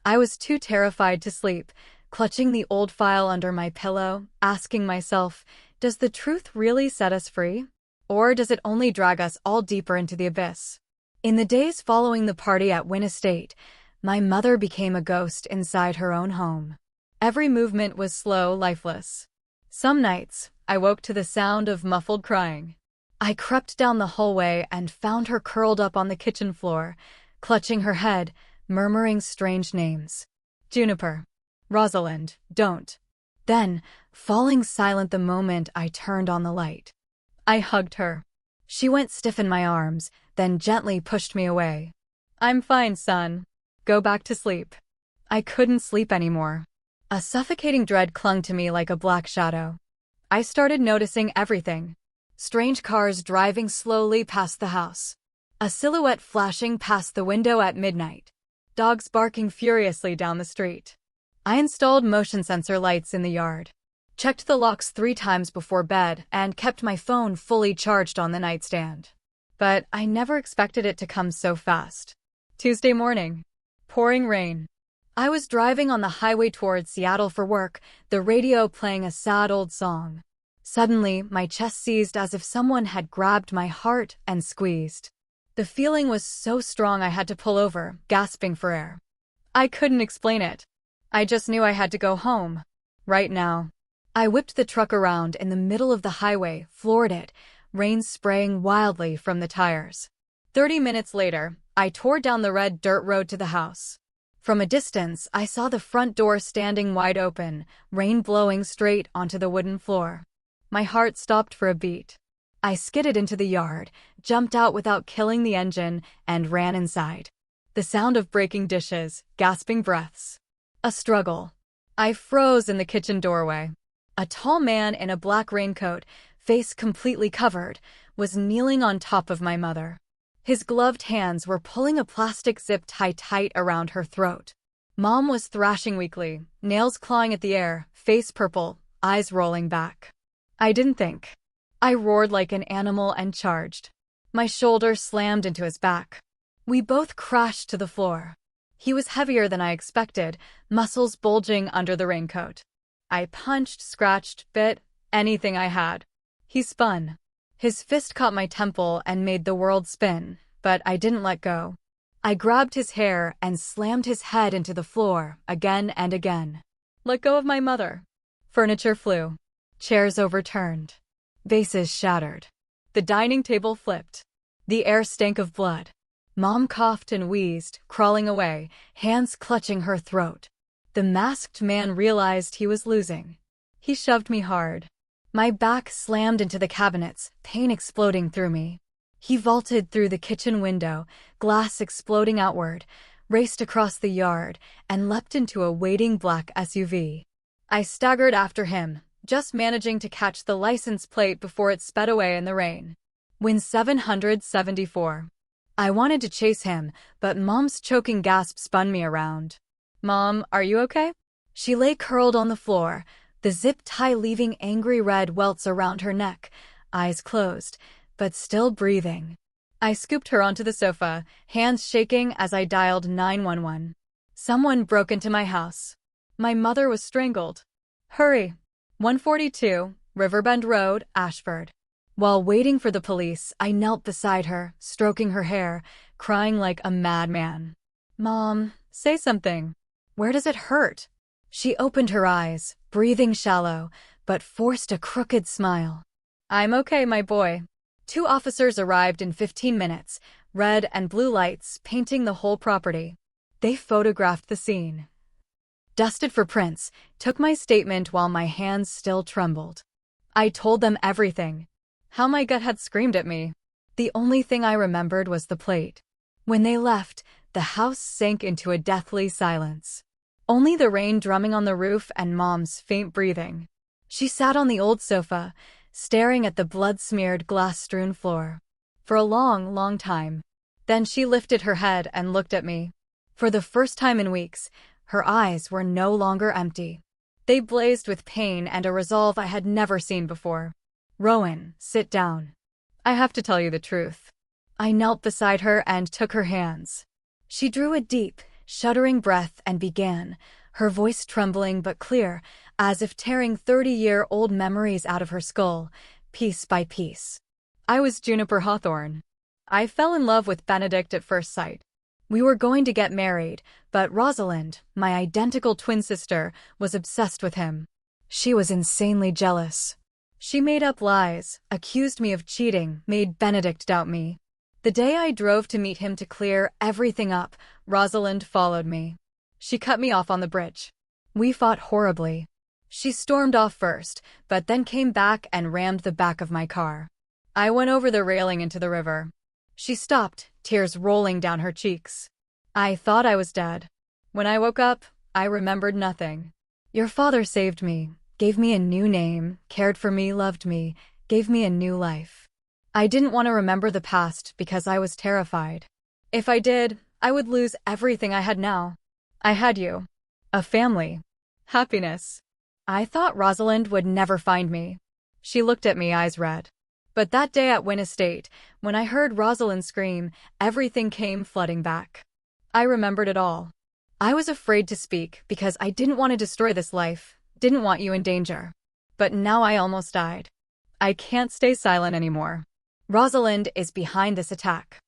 I was too terrified to sleep, clutching the old file under my pillow, asking myself, does the truth really set us free? Or does it only drag us all deeper into the abyss? In the days following the party at Wynn Estate, my mother became a ghost inside her own home. Every movement was slow, lifeless. Some nights, I woke to the sound of muffled crying. I crept down the hallway and found her curled up on the kitchen floor, clutching her head, murmuring strange names. Juniper. Rosalind, don't. Then, falling silent the moment I turned on the light. I hugged her. She went stiff in my arms, then gently pushed me away. "I'm fine, son. Go back to sleep." I couldn't sleep anymore. A suffocating dread clung to me like a black shadow. I started noticing everything. Strange cars driving slowly past the house. A silhouette flashing past the window at midnight. Dogs barking furiously down the street. I installed motion sensor lights in the yard. Checked the locks 3 times before bed and kept my phone fully charged on the nightstand. But I never expected it to come so fast. Tuesday morning. Pouring rain. I was driving on the highway toward Seattle for work, the radio playing a sad old song. Suddenly, my chest seized as if someone had grabbed my heart and squeezed. The feeling was so strong I had to pull over, gasping for air. I couldn't explain it. I just knew I had to go home. Right now. I whipped the truck around in the middle of the highway, floored it, rain spraying wildly from the tires. 30 minutes later, I tore down the red dirt road to the house. From a distance, I saw the front door standing wide open, rain blowing straight onto the wooden floor. My heart stopped for a beat. I skidded into the yard, jumped out without killing the engine, and ran inside. The sound of breaking dishes, gasping breaths. A struggle. I froze in the kitchen doorway. A tall man in a black raincoat, face completely covered, was kneeling on top of my mother. His gloved hands were pulling a plastic zip tie tight around her throat. Mom was thrashing weakly, nails clawing at the air, face purple, eyes rolling back. I didn't think. I roared like an animal and charged. My shoulder slammed into his back. We both crashed to the floor. He was heavier than I expected, muscles bulging under the raincoat. I punched, scratched, bit, anything I had. He spun. His fist caught my temple and made the world spin, but I didn't let go. I grabbed his hair and slammed his head into the floor again and again. Let go of my mother. Furniture flew. Chairs overturned. Vases shattered. The dining table flipped. The air stank of blood. Mom coughed and wheezed, crawling away, hands clutching her throat. The masked man realized he was losing. He shoved me hard. My back slammed into the cabinets, pain exploding through me. He vaulted through the kitchen window, glass exploding outward, raced across the yard, and leapt into a waiting black SUV. I staggered after him, just managing to catch the license plate before it sped away in the rain. Win 774. I wanted to chase him, but Mom's choking gasp spun me around. Mom, are you okay? She lay curled on the floor, the zip tie leaving angry red welts around her neck, eyes closed, but still breathing. I scooped her onto the sofa, hands shaking as I dialed 911. Someone broke into my house. My mother was strangled. Hurry. 142, Riverbend Road, Ashford. While waiting for the police, I knelt beside her, stroking her hair, crying like a madman. Mom, say something. Where does it hurt? She opened her eyes, breathing shallow, but forced a crooked smile. I'm okay, my boy. 2 officers arrived in 15 minutes, red and blue lights painting the whole property. They photographed the scene. Dusted for prints, took my statement while my hands still trembled. I told them everything. How my gut had screamed at me. The only thing I remembered was the plate. When they left, the house sank into a deathly silence. Only the rain drumming on the roof and Mom's faint breathing. She sat on the old sofa, staring at the blood-smeared, glass-strewn floor. For a long, long time. Then she lifted her head and looked at me. For the first time in weeks, her eyes were no longer empty. They blazed with pain and a resolve I had never seen before. Rowan, sit down. I have to tell you the truth. I knelt beside her and took her hands. She drew a deep, shuddering breath and began, her voice trembling but clear, as if tearing 30-year-old memories out of her skull, piece by piece. I was Juniper Hawthorne. I fell in love with Benedict at first sight. We were going to get married, but Rosalind, my identical twin sister, was obsessed with him. She was insanely jealous. She made up lies, accused me of cheating, made Benedict doubt me. The day I drove to meet him to clear everything up, Rosalind followed me. She cut me off on the bridge. We fought horribly. She stormed off first, but then came back and rammed the back of my car. I went over the railing into the river. She stopped, tears rolling down her cheeks. I thought I was dead. When I woke up, I remembered nothing. Your father saved me, gave me a new name, cared for me, loved me, gave me a new life. I didn't want to remember the past because I was terrified. If I did, I would lose everything I had now. I had you. A family. Happiness. I thought Rosalind would never find me. She looked at me, eyes red. But that day at Wynn Estate, when I heard Rosalind scream, everything came flooding back. I remembered it all. I was afraid to speak because I didn't want to destroy this life, didn't want you in danger. But now I almost died. I can't stay silent anymore. Rosalind is behind this attack.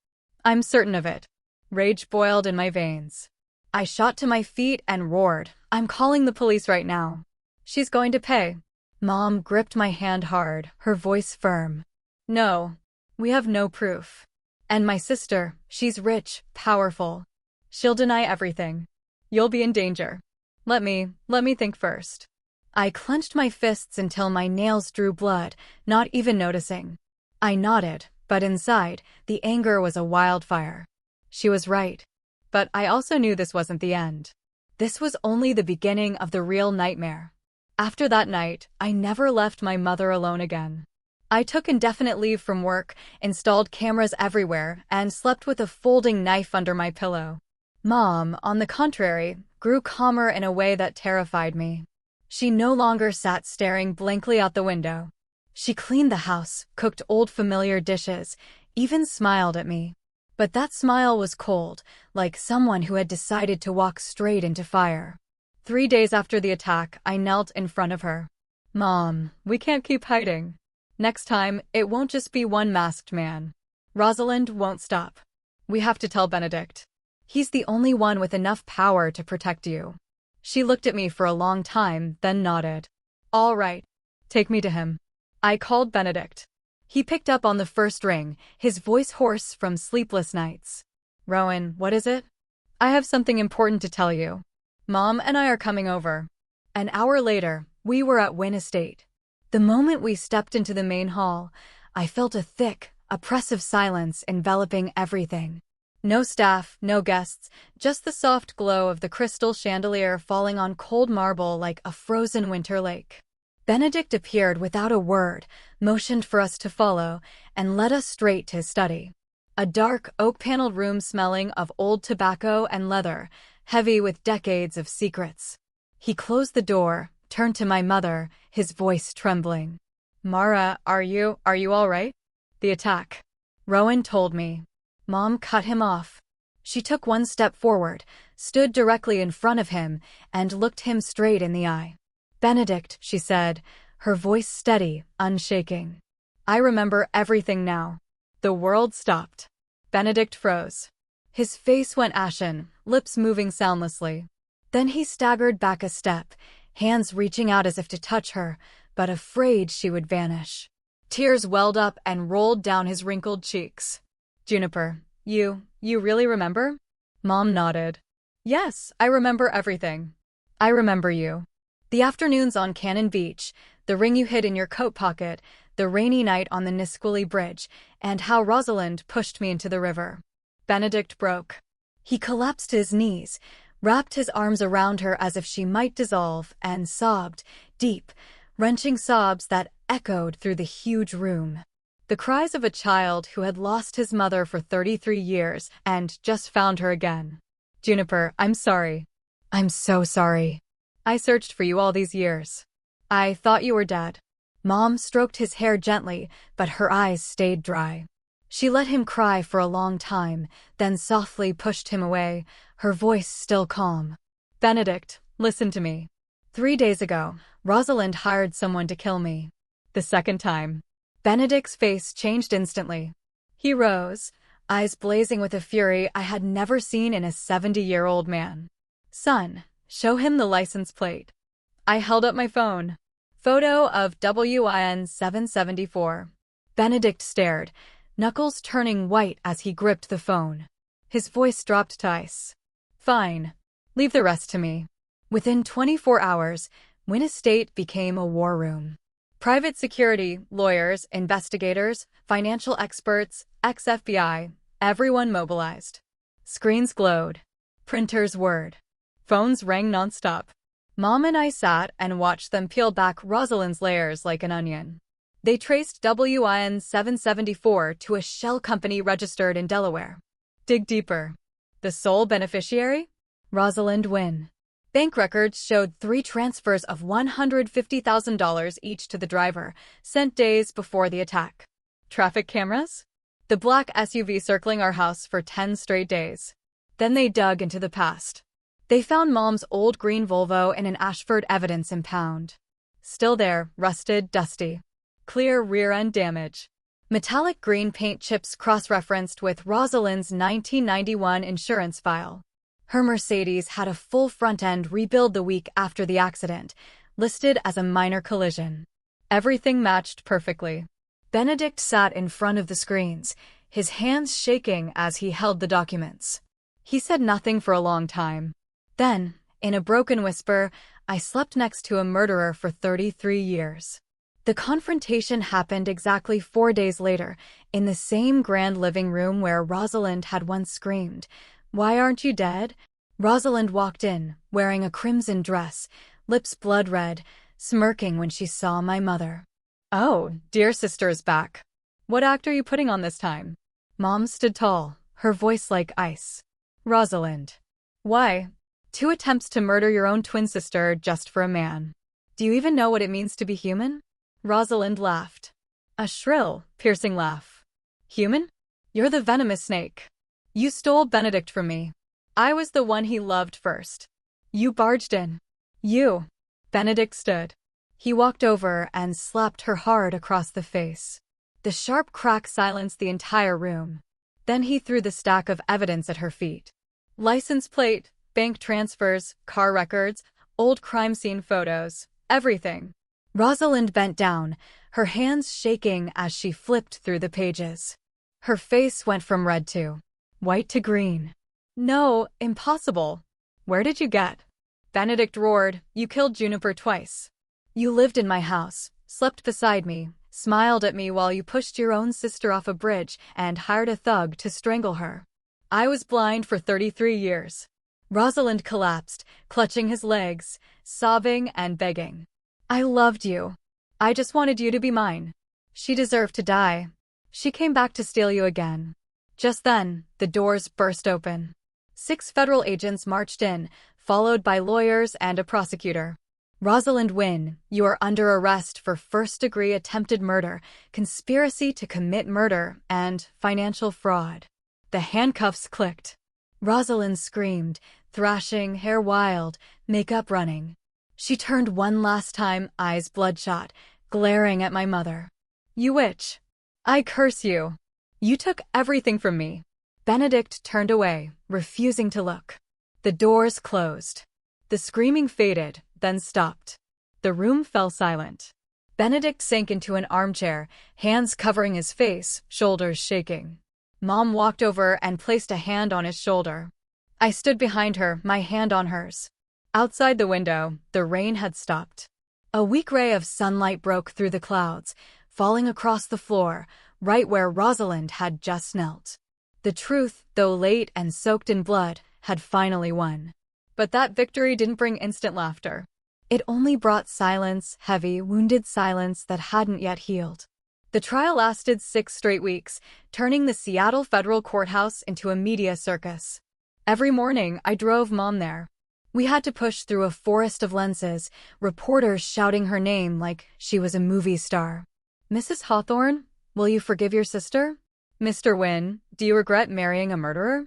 I'm certain of it. Rage boiled in my veins. I shot to my feet and roared, I'm calling the police right now. She's going to pay. Mom gripped my hand hard, her voice firm. No, we have no proof. And my sister, she's rich, powerful. She'll deny everything. You'll be in danger. Let me think first. I clenched my fists until my nails drew blood, not even noticing. I nodded, but inside, the anger was a wildfire. She was right. But I also knew this wasn't the end. This was only the beginning of the real nightmare. After that night, I never left my mother alone again. I took indefinite leave from work, installed cameras everywhere, and slept with a folding knife under my pillow. Mom, on the contrary, grew calmer in a way that terrified me. She no longer sat staring blankly out the window. She cleaned the house, cooked old familiar dishes, even smiled at me. But that smile was cold, like someone who had decided to walk straight into fire. 3 days after the attack, I knelt in front of her. Mom, we can't keep hiding. Next time, it won't just be one masked man. Rosalind won't stop. We have to tell Benedict. He's the only one with enough power to protect you. She looked at me for a long time, then nodded. All right. Take me to him. I called Benedict. He picked up on the first ring, his voice hoarse from sleepless nights. Rowan, what is it? I have something important to tell you. Mom and I are coming over. An hour later, we were at Wynn Estate. The moment we stepped into the main hall, I felt a thick, oppressive silence enveloping everything. No staff, no guests, just the soft glow of the crystal chandelier falling on cold marble like a frozen winter lake. Benedict appeared without a word, motioned for us to follow, and led us straight to his study. A dark, oak-paneled room smelling of old tobacco and leather, heavy with decades of secrets. He closed the door, turned to my mother, his voice trembling. Mara, are you all right? The attack. Rowan told me. Mom cut him off. She took one step forward, stood directly in front of him, and looked him straight in the eye. Benedict, she said, her voice steady, unshaking. I remember everything now. The world stopped. Benedict froze. His face went ashen, lips moving soundlessly. Then he staggered back a step, hands reaching out as if to touch her, but afraid she would vanish. Tears welled up and rolled down his wrinkled cheeks. Juniper, you really remember? Mom nodded. Yes, I remember everything. I remember you. The afternoons on Cannon Beach, the ring you hid in your coat pocket, the rainy night on the Nisqually Bridge, and how Rosalind pushed me into the river. Benedict broke. He collapsed to his knees, wrapped his arms around her as if she might dissolve, and sobbed, deep, wrenching sobs that echoed through the huge room. The cries of a child who had lost his mother for 33 years and just found her again. Juniper, I'm sorry. I'm so sorry. I searched for you all these years. I thought you were dead. Mom stroked his hair gently, but her eyes stayed dry. She let him cry for a long time, then softly pushed him away, her voice still calm. Benedict, listen to me. 3 days ago, Rosalind hired someone to kill me. The second time. Benedict's face changed instantly. He rose, eyes blazing with a fury I had never seen in a 70-year-old man. Son, show him the license plate. I held up my phone. Photo of WIN 774. Benedict stared, knuckles turning white as he gripped the phone. His voice dropped to ice. Fine. Leave the rest to me. Within 24 hours, Wynn Estate became a war room. Private security, lawyers, investigators, financial experts, ex-FBI, everyone mobilized. Screens glowed. Printers whirred. Phones rang nonstop. Mom and I sat and watched them peel back Rosalind's layers like an onion. They traced WIN 774 to a shell company registered in Delaware. Dig deeper. The sole beneficiary? Rosalind Wynn. Bank records showed 3 transfers of $150,000 each to the driver, sent days before the attack. Traffic cameras? The black SUV circling our house for 10 straight days. Then they dug into the past. They found Mom's old green Volvo in an Ashford evidence impound. Still there, rusted, dusty. Clear rear-end damage. Metallic green paint chips cross-referenced with Rosalind's 1991 insurance file. Her Mercedes had a full front end rebuild the week after the accident, listed as a minor collision. Everything matched perfectly. Benedict sat in front of the screens, his hands shaking as he held the documents. He said nothing for a long time. Then, in a broken whisper, I slept next to a murderer for 33 years. The confrontation happened exactly 4 days later, in the same grand living room where Rosalind had once screamed, Why aren't you dead? Rosalind walked in, wearing a crimson dress, lips blood red, smirking when she saw my mother. Oh, dear sister is back. What act are you putting on this time? Mom stood tall, her voice like ice. Rosalind. Why? 2 attempts to murder your own twin sister just for a man. Do you even know what it means to be human? Rosalind laughed. A shrill, piercing laugh. Human? You're the venomous snake. You stole Benedict from me. I was the one he loved first. You barged in. You. Benedict stood. He walked over and slapped her hard across the face. The sharp crack silenced the entire room. Then he threw the stack of evidence at her feet. License plate, bank transfers, car records, old crime scene photos, everything. Rosalind bent down, her hands shaking as she flipped through the pages. Her face went from red to white to green. No, impossible. Where did you get? Benedict roared, you killed Juniper twice. You lived in my house, slept beside me, smiled at me while you pushed your own sister off a bridge and hired a thug to strangle her. I was blind for 33 years. Rosalind collapsed, clutching his legs, sobbing and begging. I loved you. I just wanted you to be mine. She deserved to die. She came back to steal you again. Just then, the doors burst open. 6 federal agents marched in, followed by lawyers and a prosecutor. Rosalind Wynn, you are under arrest for first-degree attempted murder, conspiracy to commit murder, and financial fraud. The handcuffs clicked. Rosalind screamed, thrashing, hair wild, makeup running. She turned one last time, eyes bloodshot, glaring at my mother. You witch! I curse you! You took everything from me. Benedict turned away, refusing to look. The doors closed. The screaming faded, then stopped. The room fell silent. Benedict sank into an armchair, hands covering his face, shoulders shaking. Mom walked over and placed a hand on his shoulder. I stood behind her, my hand on hers. Outside the window, the rain had stopped. A weak ray of sunlight broke through the clouds, falling across the floor, right where Rosalind had just knelt. The truth, though late and soaked in blood, had finally won. But that victory didn't bring instant laughter. It only brought silence, heavy, wounded silence that hadn't yet healed. The trial lasted 6 straight weeks, turning the Seattle Federal Courthouse into a media circus. Every morning, I drove Mom there. We had to push through a forest of lenses, reporters shouting her name like she was a movie star. Mrs. Hawthorne, will you forgive your sister? Mr. Wynn, do you regret marrying a murderer?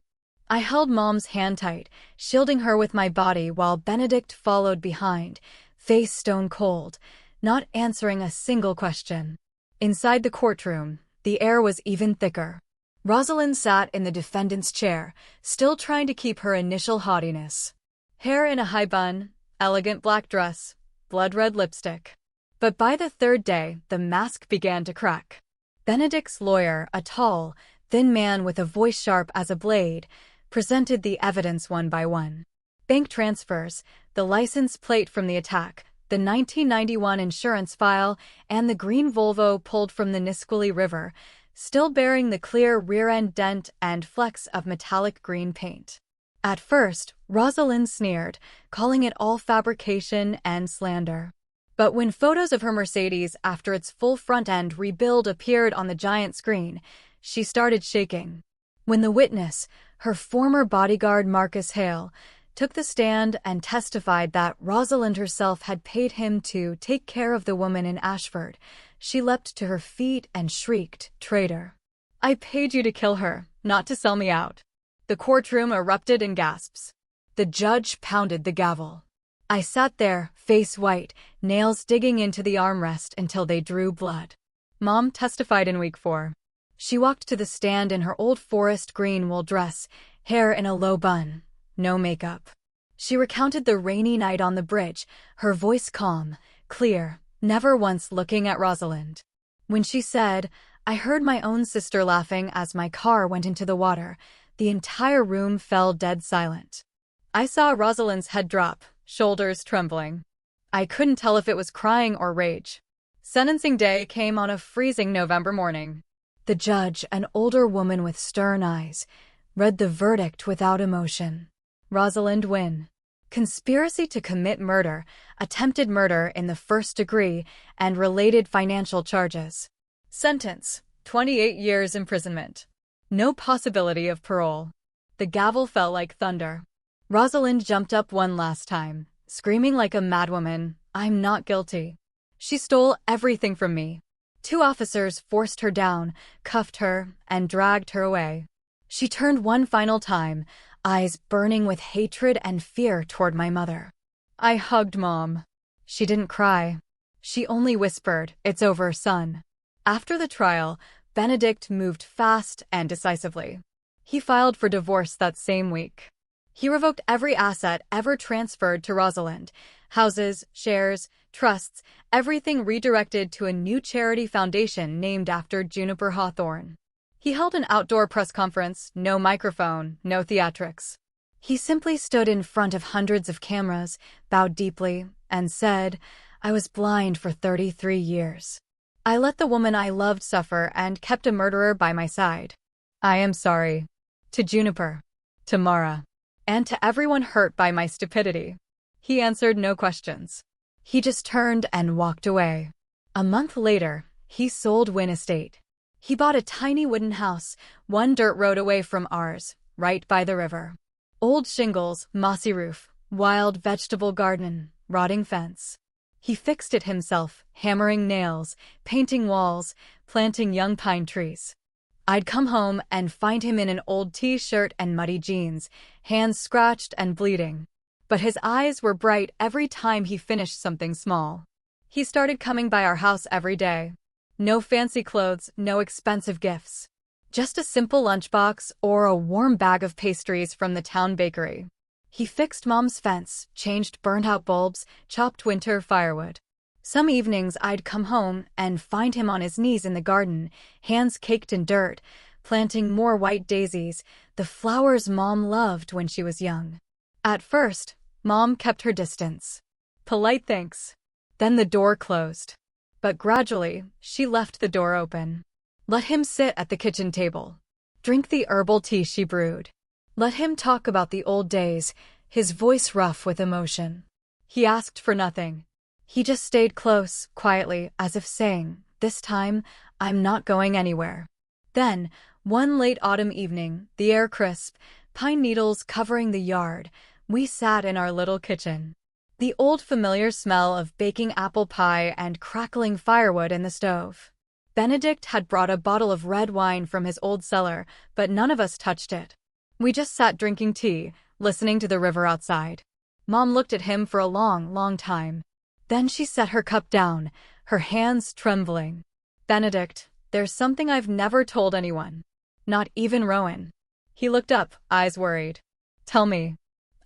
I held Mom's hand tight, shielding her with my body while Benedict followed behind, face stone cold, not answering a single question. Inside the courtroom, the air was even thicker. Rosalind sat in the defendant's chair, still trying to keep her initial haughtiness. Hair in a high bun, elegant black dress, blood-red lipstick. But by the 3rd day, the mask began to crack. Benedict's lawyer, a tall, thin man with a voice sharp as a blade, presented the evidence one by one. Bank transfers, the license plate from the attack, the 1991 insurance file, and the green Volvo pulled from the Nisqually River, still bearing the clear rear-end dent and flecks of metallic green paint. At first, Rosalind sneered, calling it all fabrication and slander. But when photos of her Mercedes after its full front-end rebuild appeared on the giant screen, she started shaking. When the witness, her former bodyguard Marcus Hale, took the stand and testified that Rosalind herself had paid him to take care of the woman in Ashford, she leapt to her feet and shrieked, "Traitor! I paid you to kill her, not to sell me out." The courtroom erupted in gasps. The judge pounded the gavel. I sat there, face white, nails digging into the armrest until they drew blood. Mom testified in week 4. She walked to the stand in her old forest green wool dress, hair in a low bun, no makeup. She recounted the rainy night on the bridge, her voice calm, clear, never once looking at Rosalind. When she said, "I heard my own sister laughing as my car went into the water," the entire room fell dead silent. I saw Rosalind's head drop, shoulders trembling. I couldn't tell if it was crying or rage. Sentencing day came on a freezing November morning. The judge, an older woman with stern eyes, read the verdict without emotion. Rosalind Wynn. Conspiracy to commit murder, attempted murder in the first degree, and related financial charges. Sentence: 28 years imprisonment. No possibility of parole. The gavel fell like thunder. Rosalind jumped up one last time, screaming like a madwoman, "I'm not guilty." She stole everything from me. 2 officers forced her down, cuffed her, and dragged her away. She turned one final time, eyes burning with hatred and fear toward my mother. I hugged Mom. She didn't cry. She only whispered, "It's over, son." After the trial, Benedict moved fast and decisively. He filed for divorce that same week. He revoked every asset ever transferred to Rosalind: houses, shares, trusts, everything redirected to a new charity foundation named after Juniper Hawthorne. He held an outdoor press conference, no microphone, no theatrics. He simply stood in front of hundreds of cameras, bowed deeply, and said, "I was blind for 33 years. I let the woman I loved suffer and kept a murderer by my side. I am sorry. To Juniper, to Mara, and to everyone hurt by my stupidity." He answered no questions. He just turned and walked away. A month later, he sold Wynn Estate. He bought a tiny wooden house, 1 dirt road away from ours, right by the river. Old shingles, mossy roof, wild vegetable garden, rotting fence. He fixed it himself, hammering nails, painting walls, planting young pine trees. I'd come home and find him in an old t-shirt and muddy jeans, hands scratched and bleeding. But his eyes were bright every time he finished something small. He started coming by our house every day. No fancy clothes, no expensive gifts. Just a simple lunchbox or a warm bag of pastries from the town bakery. He fixed Mom's fence, changed burned-out bulbs, chopped winter firewood. Some evenings I'd come home and find him on his knees in the garden, hands caked in dirt, planting more white daisies, the flowers Mom loved when she was young. At first, Mom kept her distance. Polite thanks. Then the door closed. But gradually, she left the door open. Let him sit at the kitchen table. Drink the herbal tea she brewed. Let him talk about the old days, his voice rough with emotion. He asked for nothing. He just stayed close, quietly, as if saying, "This time, I'm not going anywhere." Then, one late autumn evening, the air crisp, pine needles covering the yard, we sat in our little kitchen. The old familiar smell of baking apple pie and crackling firewood in the stove. Benedict had brought a bottle of red wine from his old cellar, but none of us touched it. We just sat drinking tea, listening to the river outside. Mom looked at him for a long, long time. Then she set her cup down, her hands trembling. "Benedict, there's something I've never told anyone. Not even Rowan." He looked up, eyes worried. "Tell me."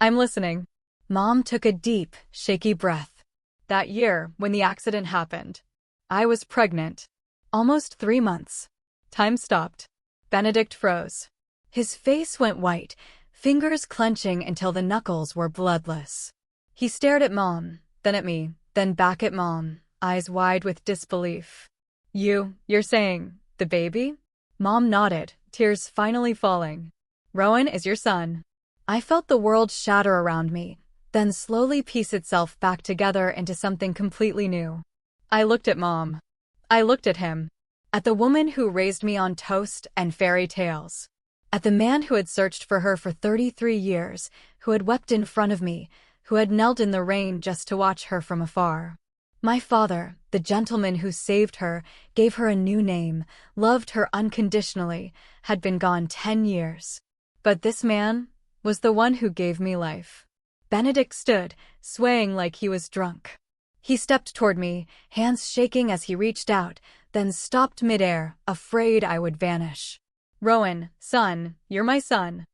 "I'm listening." Mom took a deep, shaky breath. "That year, when the accident happened, I was pregnant. Almost 3 months. Time stopped." Benedict froze. His face went white, fingers clenching until the knuckles were bloodless. He stared at Mom, then at me, then back at Mom, eyes wide with disbelief. You're saying, the baby?" Mom nodded, tears finally falling. "Rowan is your son." I felt the world shatter around me, then slowly piece itself back together into something completely new. I looked at Mom. I looked at him. At the woman who raised me on toast and fairy tales. At the man who had searched for her for 33 years, who had wept in front of me, who had knelt in the rain just to watch her from afar. My father, the gentleman who saved her, gave her a new name, loved her unconditionally, had been gone 10 years. But this man was the one who gave me life. Benedict stood, swaying like he was drunk. He stepped toward me, hands shaking as he reached out, then stopped midair, afraid I would vanish. "Rowan, son, you're my son."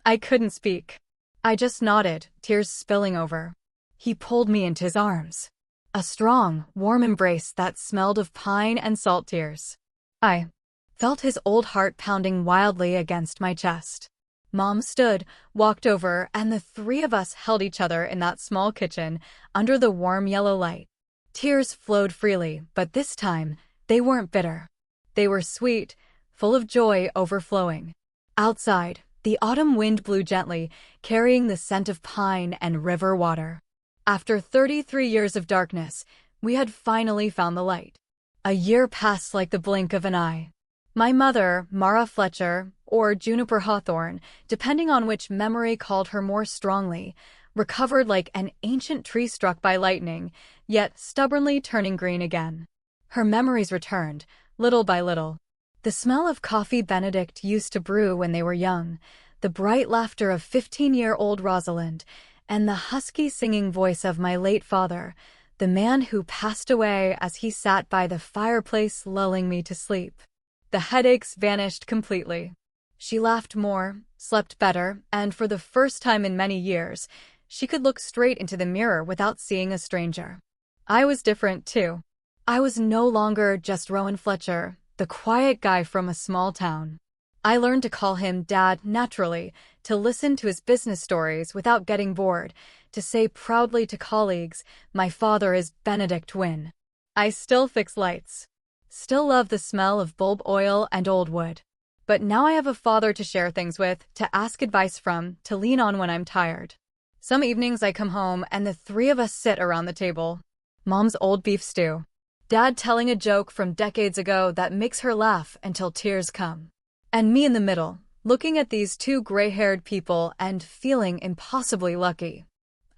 I couldn't speak. I just nodded, tears spilling over. He pulled me into his arms. A strong, warm embrace that smelled of pine and salt tears. I felt his old heart pounding wildly against my chest. Mom stood, walked over, and the 3 of us held each other in that small kitchen, under the warm yellow light. Tears flowed freely, but this time, they weren't bitter. They were sweet, full of joy overflowing. Outside, The autumn wind blew gently, carrying the scent of pine and river water. After 33 years of darkness, we had finally found the light. A year passed like the blink of an eye. My mother, Mara Fletcher, or Juniper Hawthorne, depending on which memory called her more strongly, recovered like an ancient tree struck by lightning, yet stubbornly turning green again. Her memories returned, little by little. The smell of coffee Benedict used to brew when they were young, the bright laughter of 15-year-old Rosalind, and the husky singing voice of my late father, the man who passed away as he sat by the fireplace lulling me to sleep. The headaches vanished completely. She laughed more, slept better, and for the first time in many years, she could look straight into the mirror without seeing a stranger. I was different, too. I was no longer just Rowan Fletcher, the quiet guy from a small town. I learned to call him Dad naturally, to listen to his business stories without getting bored, to say proudly to colleagues, "My father is Benedict Wynne." I still fix lights. Still love the smell of bulb oil and old wood. But now I have a father to share things with, to ask advice from, to lean on when I'm tired. Some evenings I come home and the three of us sit around the table. Mom's old beef stew. Dad telling a joke from decades ago that makes her laugh until tears come. And me in the middle, looking at these two gray-haired people and feeling impossibly lucky.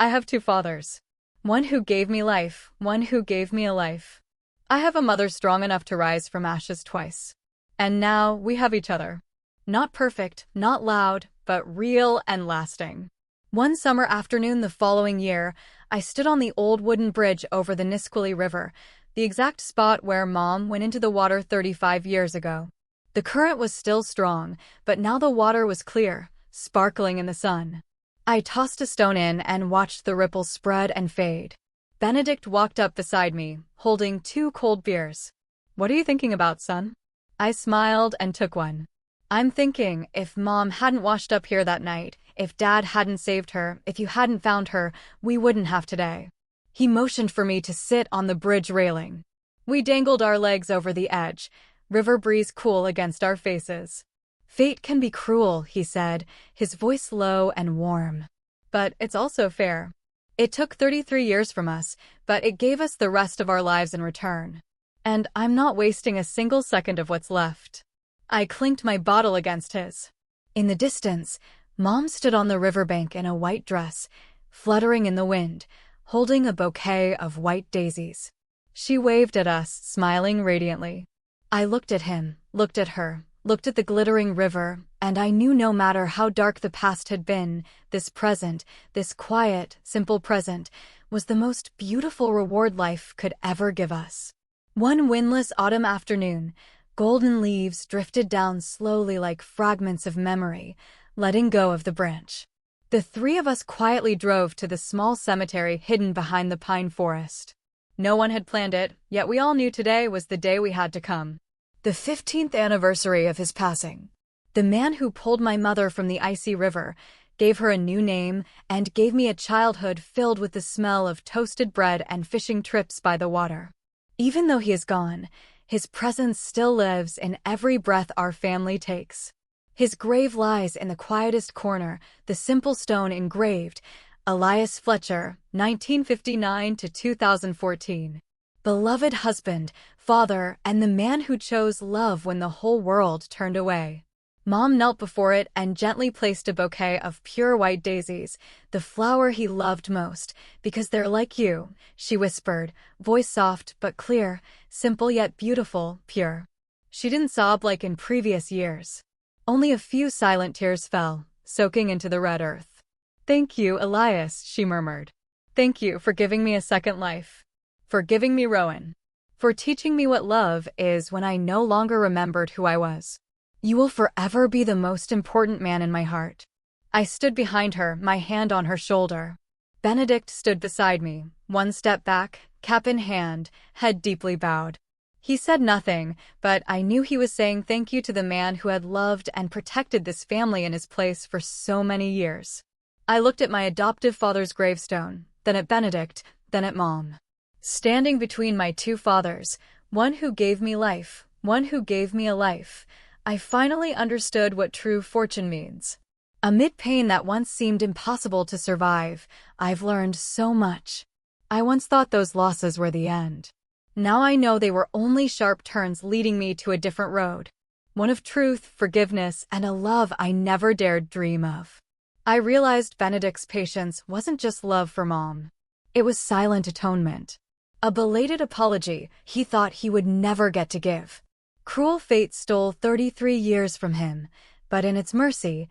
I have two fathers. One who gave me life, one who gave me a life. I have a mother strong enough to rise from ashes twice. And now we have each other. Not perfect, not loud, but real and lasting. One summer afternoon the following year, I stood on the old wooden bridge over the Nisqually River, the exact spot where Mom went into the water 35 years ago. The current was still strong, but now the water was clear, sparkling in the sun. I tossed a stone in and watched the ripples spread and fade. Benedict walked up beside me, holding 2 cold beers. "What are you thinking about, son?" I smiled and took one. "I'm thinking, if Mom hadn't washed up here that night, if Dad hadn't saved her, if you hadn't found her, we wouldn't have today." He motioned for me to sit on the bridge railing. We dangled our legs over the edge, river breeze cool against our faces. "Fate can be cruel," he said, his voice low and warm. "But it's also fair. It took 33 years from us, but it gave us the rest of our lives in return. And I'm not wasting a single second of what's left." I clinked my bottle against his. In the distance, Mom stood on the riverbank in a white dress, fluttering in the wind, holding a bouquet of white daisies. She waved at us, smiling radiantly. I looked at him, looked at her, looked at the glittering river, and I knew no matter how dark the past had been, this present, this quiet, simple present, was the most beautiful reward life could ever give us. One windless autumn afternoon, golden leaves drifted down slowly like fragments of memory, letting go of the branch. The three of us quietly drove to the small cemetery hidden behind the pine forest. No one had planned it, yet we all knew today was the day we had to come. The 15th anniversary of his passing. The man who pulled my mother from the icy river, gave her a new name, and gave me a childhood filled with the smell of toasted bread and fishing trips by the water. Even though he is gone, his presence still lives in every breath our family takes. His grave lies in the quietest corner, the simple stone engraved, Elias Fletcher, 1959 to 2014. Beloved husband, father, and the man who chose love when the whole world turned away. Mom knelt before it and gently placed a bouquet of pure white daisies, the flower he loved most, because they're like you, she whispered, voice soft but clear, simple yet beautiful, pure. She didn't sob like in previous years. Only a few silent tears fell, soaking into the red earth. "Thank you, Elias," she murmured. "Thank you for giving me a second life. For giving me Rowan. For teaching me what love is when I no longer remembered who I was. You will forever be the most important man in my heart." I stood behind her, my hand on her shoulder. Benedict stood beside me, one step back, cap in hand, head deeply bowed. He said nothing, but I knew he was saying thank you to the man who had loved and protected this family in his place for so many years. I looked at my adoptive father's gravestone, then at Benedict, then at Mom. Standing between my two fathers, one who gave me life, one who gave me a life, I finally understood what true fortune means. Amid pain that once seemed impossible to survive, I've learned so much. I once thought those losses were the end. Now I know they were only sharp turns leading me to a different road. One of truth, forgiveness, and a love I never dared dream of. I realized Benedict's patience wasn't just love for Mom. It was silent atonement. A belated apology he thought he would never get to give. Cruel fate stole 33 years from him, but in its mercy,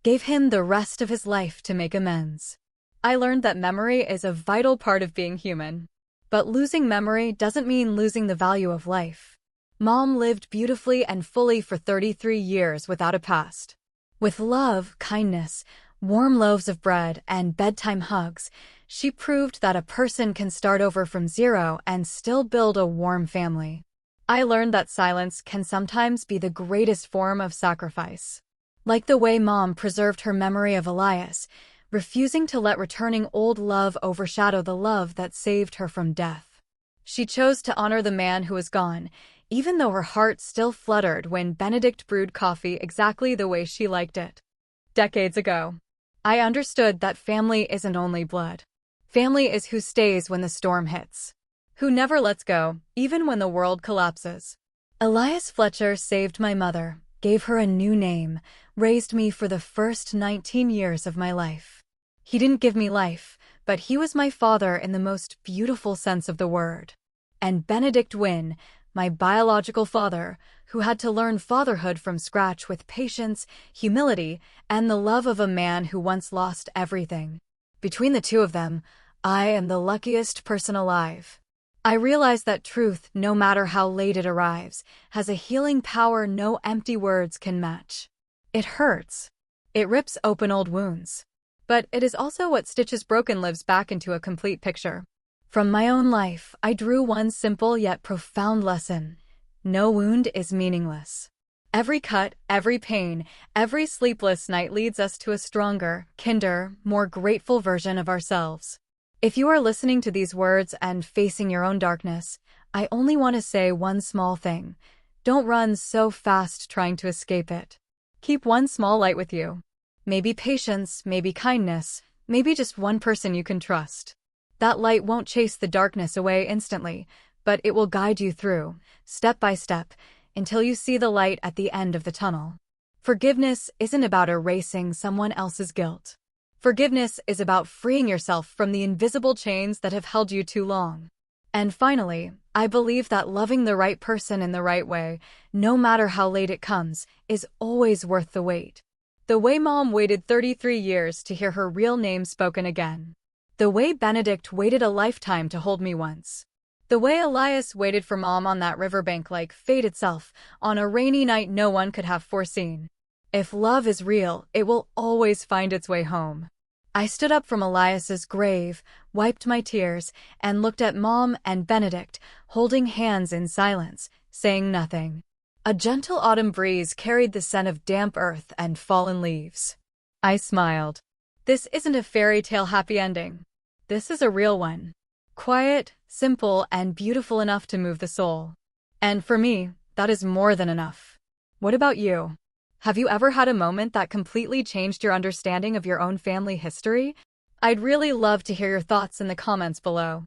gave him the rest of his life to make amends. I learned that memory is a vital part of being human. But losing memory doesn't mean losing the value of life. Mom lived beautifully and fully for 33 years without a past. With love, kindness, warm loaves of bread, and bedtime hugs, she proved that a person can start over from zero and still build a warm family. I learned that silence can sometimes be the greatest form of sacrifice. Like the way Mom preserved her memory of Elias, refusing to let returning old love overshadow the love that saved her from death. She chose to honor the man who was gone, even though her heart still fluttered when Benedict brewed coffee exactly the way she liked it. Decades ago, I understood that family isn't only blood. Family is who stays when the storm hits, who never lets go, even when the world collapses. Elias Fletcher saved my mother, gave her a new name, raised me for the first 19 years of my life. He didn't give me life, but he was my father in the most beautiful sense of the word. And Benedict Wynne, my biological father, who had to learn fatherhood from scratch with patience, humility, and the love of a man who once lost everything. Between the two of them, I am the luckiest person alive. I realize that truth, no matter how late it arrives, has a healing power no empty words can match. It hurts. It rips open old wounds. But it is also what stitches broken lives back into a complete picture. From my own life, I drew one simple yet profound lesson. No wound is meaningless. Every cut, every pain, every sleepless night leads us to a stronger, kinder, more grateful version of ourselves. If you are listening to these words and facing your own darkness, I only want to say one small thing. Don't run so fast trying to escape it. Keep one small light with you. Maybe patience, maybe kindness, maybe just one person you can trust. That light won't chase the darkness away instantly, but it will guide you through, step by step, until you see the light at the end of the tunnel. Forgiveness isn't about erasing someone else's guilt. Forgiveness is about freeing yourself from the invisible chains that have held you too long. And finally, I believe that loving the right person in the right way, no matter how late it comes, is always worth the wait. The way Mom waited 33 years to hear her real name spoken again. The way Benedict waited a lifetime to hold me once. The way Elias waited for Mom on that riverbank like fate itself, on a rainy night no one could have foreseen. If love is real, it will always find its way home. I stood up from Elias's grave, wiped my tears, and looked at Mom and Benedict, holding hands in silence, saying nothing. A gentle autumn breeze carried the scent of damp earth and fallen leaves. I smiled. This isn't a fairy tale happy ending. This is a real one. Quiet, simple, and beautiful enough to move the soul. And for me, that is more than enough. What about you? Have you ever had a moment that completely changed your understanding of your own family history? I'd really love to hear your thoughts in the comments below.